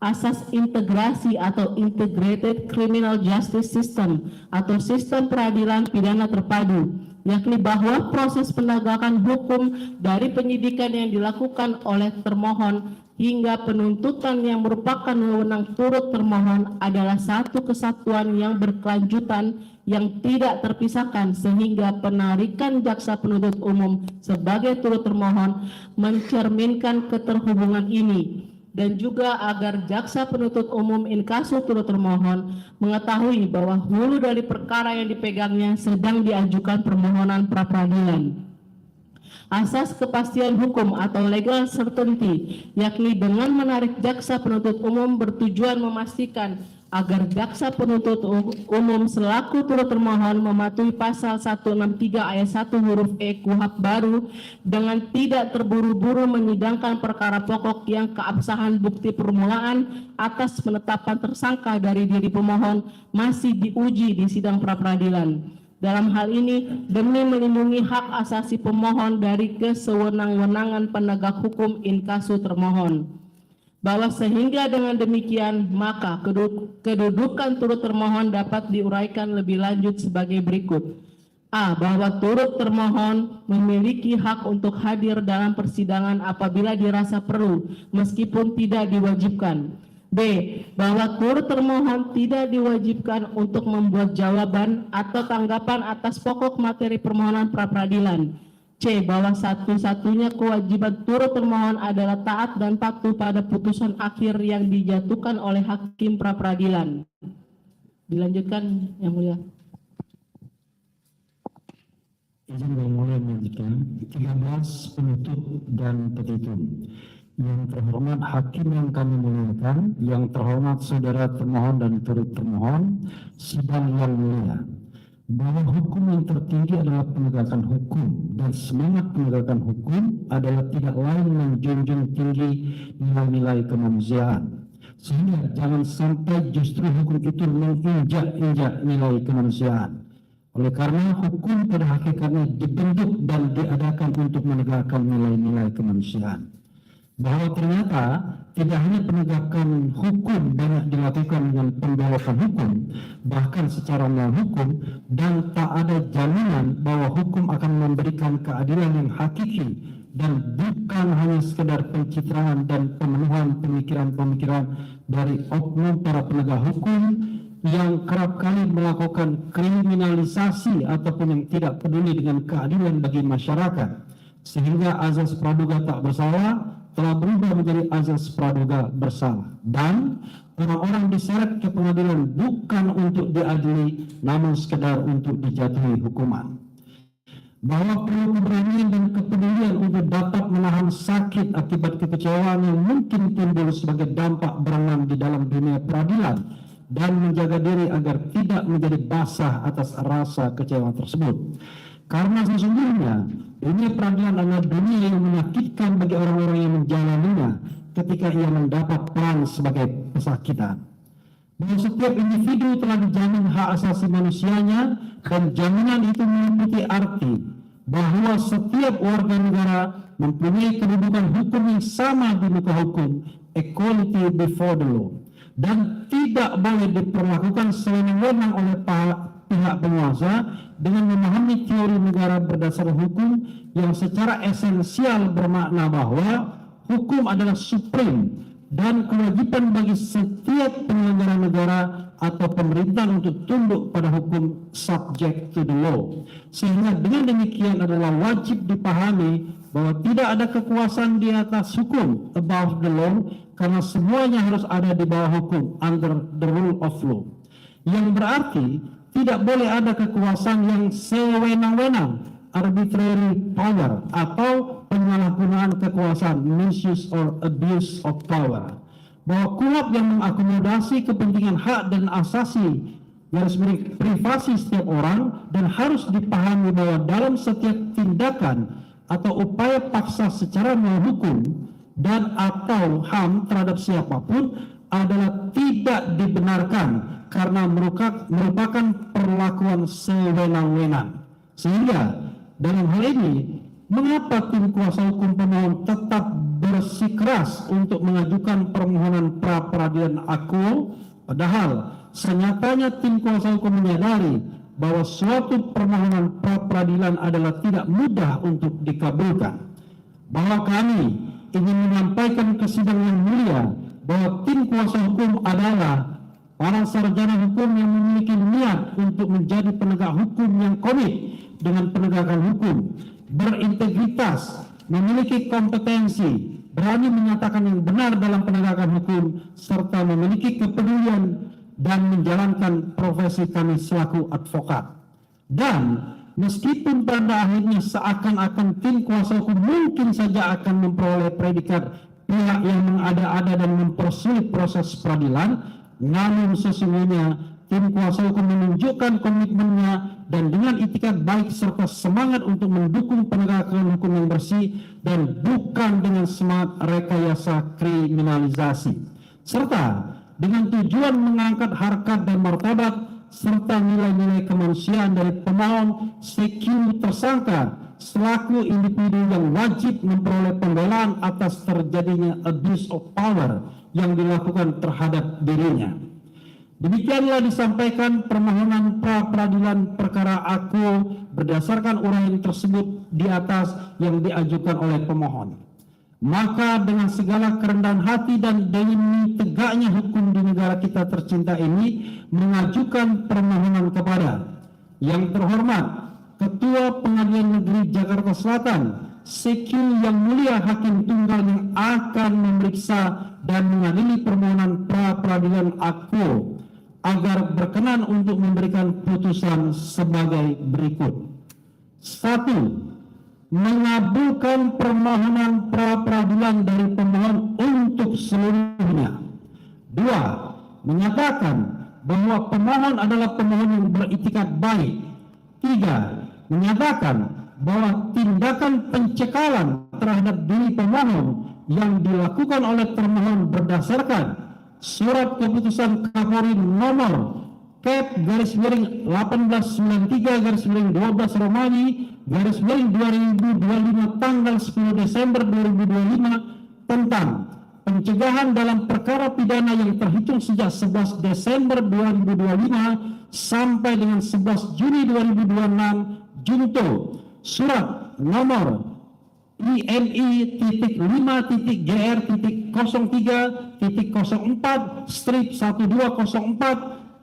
Asas integrasi atau Integrated Criminal Justice System atau sistem peradilan pidana terpadu, yakni bahwa proses penegakan hukum dari penyidikan yang dilakukan oleh termohon hingga penuntutan yang merupakan wewenang turut termohon adalah satu kesatuan yang berkelanjutan yang tidak terpisahkan, sehingga penarikan jaksa penuntut umum sebagai turut termohon mencerminkan keterhubungan ini, dan juga agar jaksa penuntut umum inkasu turut termohon mengetahui bahwa hulu dari perkara yang dipegangnya sedang diajukan permohonan pra peradilan. Asas kepastian hukum atau legal certainty, yakni dengan menarik jaksa penuntut umum bertujuan memastikan agar jaksa penuntut umum selaku turut termohon mematuhi pasal 163 ayat 1 huruf E KUHP baru dengan tidak terburu-buru menyidangkan perkara pokok yang keabsahan bukti permulaan atas penetapan tersangka dari diri pemohon masih diuji di sidang pra peradilan. Dalam hal ini, demi melindungi hak asasi pemohon dari kesewenang-wenangan penegak hukum inkasu termohon. Bahwa sehingga dengan demikian, maka kedudukan turut termohon dapat diuraikan lebih lanjut sebagai berikut. A. Bahwa turut termohon memiliki hak untuk hadir dalam persidangan apabila dirasa perlu, meskipun tidak diwajibkan. B. Bahwa turut termohon tidak diwajibkan untuk membuat jawaban atau tanggapan atas pokok materi permohonan pra peradilan. C. Bahwa satu-satunya kewajiban turut termohon adalah taat dan patuh pada putusan akhir yang dijatuhkan oleh hakim pra peradilan. Dilanjutkan, Yang Mulia. Izin Yang Mulia melanjutkan 13 penutup dan petitum. Yang terhormat hakim yang kami muliakan, yang terhormat saudara termohon dan turut termohon, sidang yang mulia, bahwa hukum yang tertinggi adalah penegakan hukum, dan semangat penegakan hukum adalah tidak lain menjunjung tinggi nilai-nilai kemanusiaan, sehingga jangan sampai justru hukum itu menginjak-injak nilai kemanusiaan. Oleh karena hukum pada hakikatnya dibentuk dan diadakan untuk menegakkan nilai-nilai kemanusiaan. Bahwa ternyata tidak hanya penegakan hukum banyak dilakukan dengan pembelokan hukum, bahkan secara non-hukum, dan tak ada jaminan bahwa hukum akan memberikan keadilan yang hakiki dan bukan hanya sekedar pencitraan dan pemenuhan pemikiran-pemikiran dari oknum para penegak hukum yang kerap kali melakukan kriminalisasi ataupun yang tidak peduli dengan keadilan bagi masyarakat, sehingga azas praduga tak bersalah telah berubah menjadi azas praduga bersalah, dan orang-orang diseret ke pengadilan bukan untuk diadili, namun sekedar untuk dijatuhi hukuman. Bahwa perlu keberanian dan kepedulian untuk dapat menahan sakit akibat kekecewaan yang mungkin timbul sebagai dampak berenang di dalam dunia peradilan, dan menjaga diri agar tidak menjadi basah atas rasa kecewa tersebut. Karena sesungguhnya dunia peradilan adalah dunia yang menyakitkan bagi orang-orang yang menjalaninya ketika ia mendapat peran sebagai pesakitan. Bahwa setiap individu telah dijamin hak asasi manusianya, dan jaminan itu meliputi arti bahwa setiap warga negara mempunyai kedudukan hukum yang sama di muka hukum, equality before the law, dan tidak boleh diperlakukan sewenang-wenang oleh pihak penguasa dengan memahami teori negara berdasar hukum yang secara esensial bermakna bahwa hukum adalah supreme dan kewajiban bagi setiap penyelenggara negara atau pemerintahan untuk tunduk pada hukum subject to the law. Sehingga dengan demikian adalah wajib dipahami bahwa tidak ada kekuasaan di atas hukum, above the law, karena semuanya harus ada di bawah hukum, under the rule of law. Yang berarti tidak boleh ada kekuasaan yang sewenang-wenang, arbitrary power, atau penyalahgunaan kekuasaan, misuse or abuse of power. Bahwa KUHP yang mengakomodasi kepentingan hak dan asasi garis miring privasi setiap orang, dan harus dipahami bahwa dalam setiap tindakan atau upaya paksa secara menghukum dan atau HAM terhadap siapapun adalah tidak dibenarkan karena merupakan perlakuan sewenang-wenang. Sehingga dalam hal ini, mengapa tim kuasa hukum pemohon tetap bersikeras untuk mengajukan permohonan pra peradilan akuo, padahal senyatanya tim kuasa hukum menyadari bahwa suatu permohonan pra peradilan adalah tidak mudah untuk dikabulkan. Bahwa kami ingin menyampaikan ke sidang yang mulia bahwa tim kuasa hukum adalah para sarjana hukum yang memiliki niat untuk menjadi penegak hukum yang komit dengan penegakan hukum, berintegritas, memiliki kompetensi, berani menyatakan yang benar dalam penegakan hukum, serta memiliki kepedulian dan menjalankan profesi kami selaku advokat. Dan meskipun pada akhirnya seakan-akan tim kuasa hukum mungkin saja akan memperoleh predikat pihak yang mengada-ada dan mempersulit proses peradilan, namun sesungguhnya tim kuasa hukum menunjukkan komitmennya dan dengan itikat baik serta semangat untuk mendukung penegakan hukum yang bersih dan bukan dengan semangat rekayasa kriminalisasi, serta dengan tujuan mengangkat harkat dan martabat serta nilai-nilai kemanusiaan dari pemohon sekiu tersangka selaku individu yang wajib memperoleh pembelaan atas terjadinya abuse of power yang dilakukan terhadap dirinya. Demikianlah disampaikan permohonan pra peradilan perkara akuo berdasarkan uraian tersebut di atas yang diajukan oleh pemohon. Maka dengan segala kerendahan hati dan demi tegaknya hukum di negara kita tercinta ini, mengajukan permohonan kepada yang terhormat Ketua Pengadilan Negeri Jakarta Selatan, Sekil yang mulia Hakim Tunggal yang akan memeriksa dan mengadili permohonan pra peradilan akuo, agar berkenan untuk memberikan putusan sebagai berikut. 1. Mengabulkan permohonan pra peradilan dari pemohon untuk seluruhnya. 2. Menyatakan bahwa pemohon adalah pemohon yang beritikat baik. 3. Menyatakan bahwa tindakan pencekalan terhadap diri pemohon yang dilakukan oleh termohon berdasarkan Surat Keputusan Kapolri nomor /1893/12 Romawi /2025 tanggal 10 Desember 2025 tentang pencegahan dalam perkara pidana yang terhitung sejak 11 Desember 2025 sampai dengan 11 Juni 2026 junto surat nomor IMI-5.03.04/1204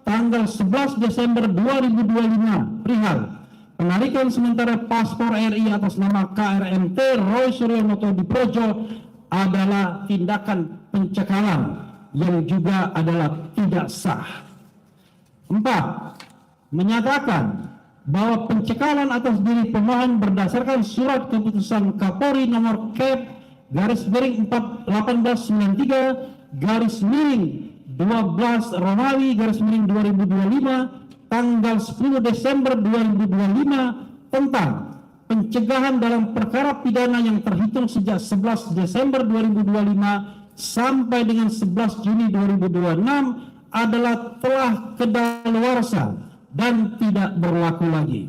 tanggal 11 Desember 2025 perihal penarikan sementara paspor RI atas nama KRMT Roy Suryonoto Diprojo adalah tindakan pencekalan yang juga adalah tidak sah. 4. Menyatakan bahwa pencekalan atas diri pemohon berdasarkan Surat Keputusan Kapolri nomor /1893/12 Romawi /2025 tanggal 10 Desember 2025 tentang pencegahan dalam perkara pidana yang terhitung sejak 11 Desember 2025 sampai dengan 11 Juni 2026 adalah telah kedaluarsa dan tidak berlaku lagi.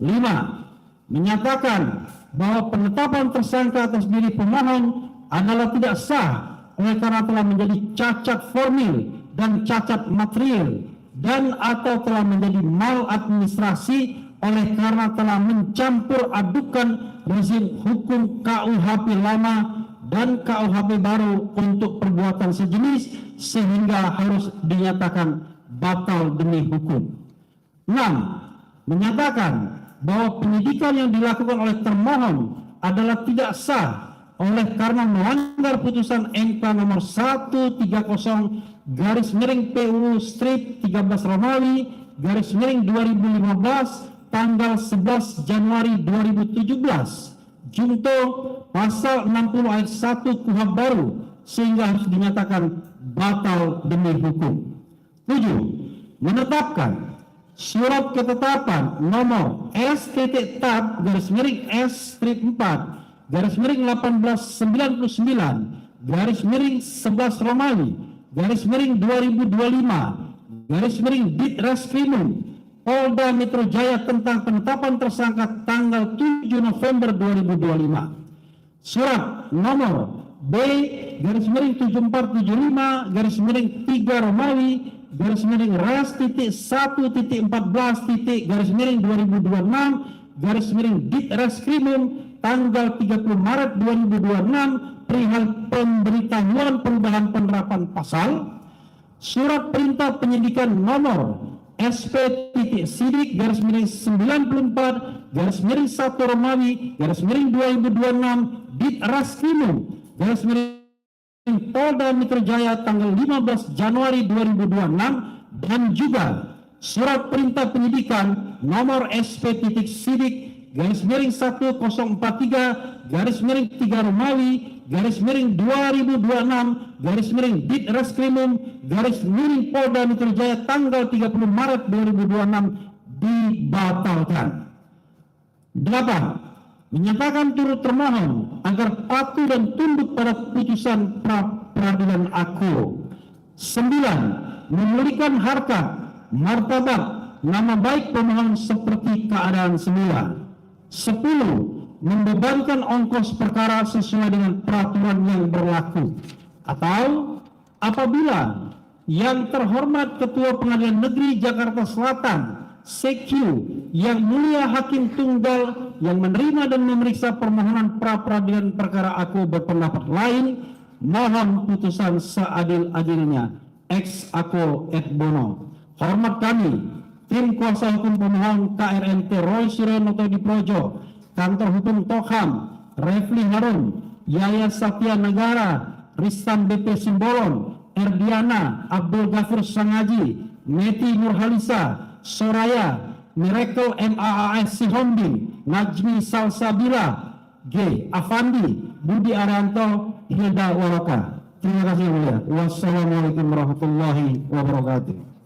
5. Menyatakan bahwa penetapan tersangka atas diri pemohon adalah tidak sah oleh karena telah menjadi cacat formil dan cacat material dan atau telah menjadi maladministrasi oleh karena telah mencampur adukan rezim hukum KUHP lama dan KUHP baru untuk perbuatan sejenis sehingga harus dinyatakan batal demi hukum. 6. Menyatakan bahwa penyidikan yang dilakukan oleh termohon adalah tidak sah oleh karena melanggar putusan MK nomor 130-PU/13 tanggal 11 Januari 2017 junto pasal 60 ayat 1 KUHP baru sehingga harus dinyatakan batal demi hukum. 7. Menetapkan surat ketetapan nomor S/TAP/1899/11 Romawi /2025 Ditreskrimum Polda Metro Jaya tentang penetapan tersangka tanggal 7 November 2025. Surat nomor B/7475/3 Romawi /1.14.2026 Ditreskrimum tanggal 30 Maret 2026 perihal pemberitahuan perubahan penerapan pasal. Surat perintah penyidikan nomor SP.Sidik/94/1 Romawi /2026 Ditreskrimum Polda Metro Jaya tanggal 15 Januari 2026 dan juga surat perintah penyidikan nomor SP.Sidik/1043/3 Romawi /2026 Ditreskrimum Polda Metro Jaya tanggal 30 Maret 2026 dibatalkan. 8. Menyatakan turut termohon agar patuh dan tunduk pada putusan pra-peradilan aku. 9. Memulihkan harkat, martabat, nama baik pemohon seperti keadaan semula. 10. Membebankan ongkos perkara sesuai dengan peraturan yang berlaku. Atau apabila yang terhormat Ketua Pengadilan Negeri Jakarta Selatan CQ yang mulia Hakim Tunggal yang menerima dan memeriksa permohonan pra-peradilan perkara aku berpendapat lain, mohon putusan seadil-adilnya. Ex Ako et Bono. Hormat kami, tim kuasa hukum pemohon KRNT Roy Suryonoto Diprojo, Kantor Hukum Tokham, Refli Harun, Yaya Satya Negara, Ristan BP Simbolon, Erdiana, Abdul Ghafur Sangaji, Meti Nurhalisa, Soraya, Miracle MAAS Sihombing, Najmi Salsabila, G. Afandi, Budi Arianto, Hilda Waroka. Terima kasih yang mulia. Wassalamualaikum warahmatullahi wabarakatuh.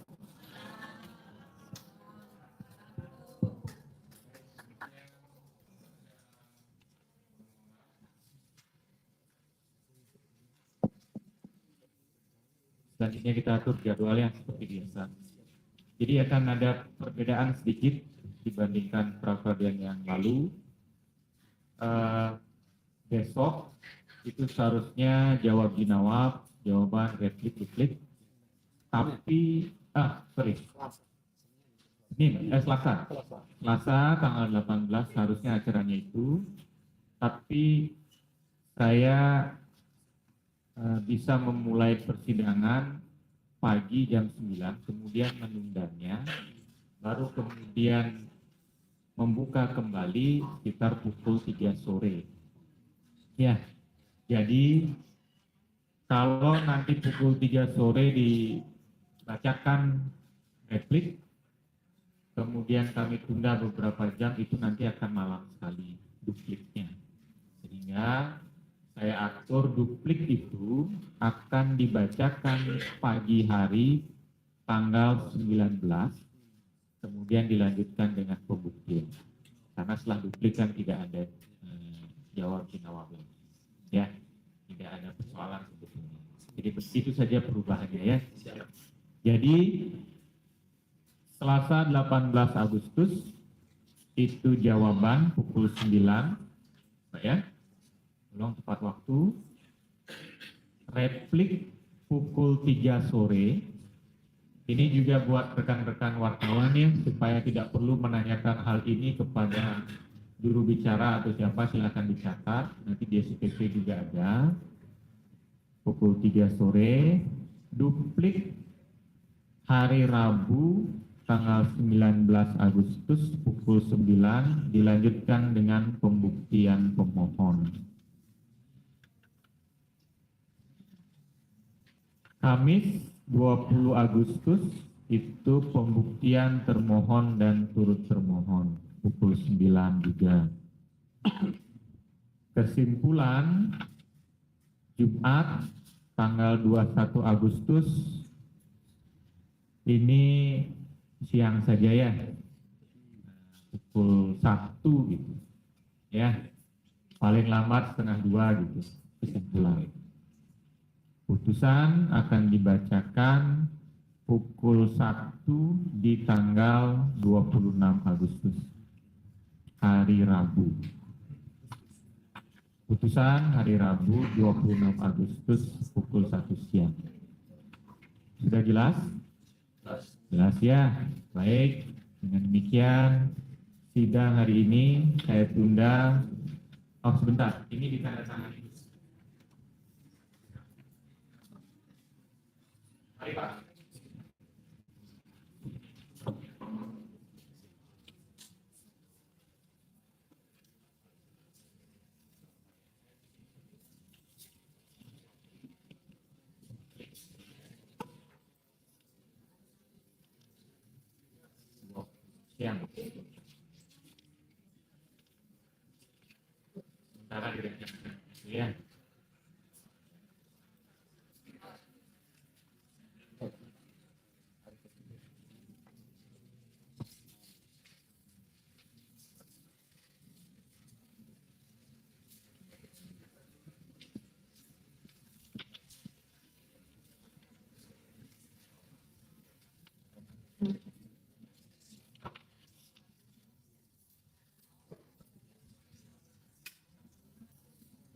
Selanjutnya kita atur jadwalnya seperti biasa. Jadi akan ada perbedaan sedikit dibandingkan pra-peradilan yang lalu. Besok itu seharusnya jawab jinawab, jawaban replik. Tapi Selasa tanggal 18 seharusnya acaranya itu. Tapi saya bisa memulai persidangan pagi jam 9, kemudian menundanya, baru kemudian membuka kembali sekitar pukul 3 sore. Ya, jadi kalau nanti pukul 3 sore dibacakan replik, kemudian kami tunda beberapa jam, itu nanti akan malam sekali dupliknya. Sehingga saya atur duplik itu akan dibacakan pagi hari tanggal 19, kemudian dilanjutkan dengan pembuktian. karena setelah duplik kan tidak ada jawab Nawabel, ya, tidak ada persoalan sebetulnya. Jadi itu saja perubahannya ya. Jadi Selasa 18 Agustus itu jawaban pukul 9, Pak ya, belum tepat waktu. Replik pukul 3 sore. Ini juga buat rekan-rekan wartawan ya, supaya tidak perlu menanyakan hal ini kepada juru bicara atau siapa, silakan dicatat. Nanti di SPP juga ada. Pukul 3 sore. Duplik hari Rabu tanggal 19 Agustus pukul 9 dilanjutkan dengan pembuktian pemohon. Kamis 20 Agustus itu pembuktian termohon dan turut termohon pukul 9 juga. Kesimpulan Jumat tanggal 21 Agustus ini siang saja ya, pukul 1 gitu ya, paling lambat setengah 2 gitu kesimpulan. Putusan akan dibacakan pukul 1 di tanggal 26 Agustus, hari Rabu. Putusan hari Rabu 26 Agustus pukul 1 siang. Sudah jelas? Jelas ya? Baik, dengan demikian sidang hari ini saya tunda. Oh sebentar, ini ditandatangani. Mari Pak. Siang. Sementara direkturnya. Ya.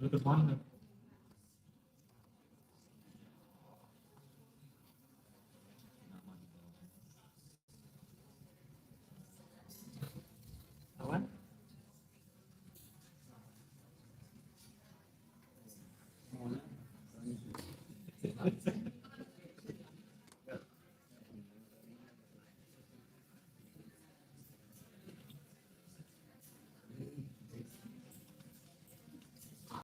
Tutup mohon.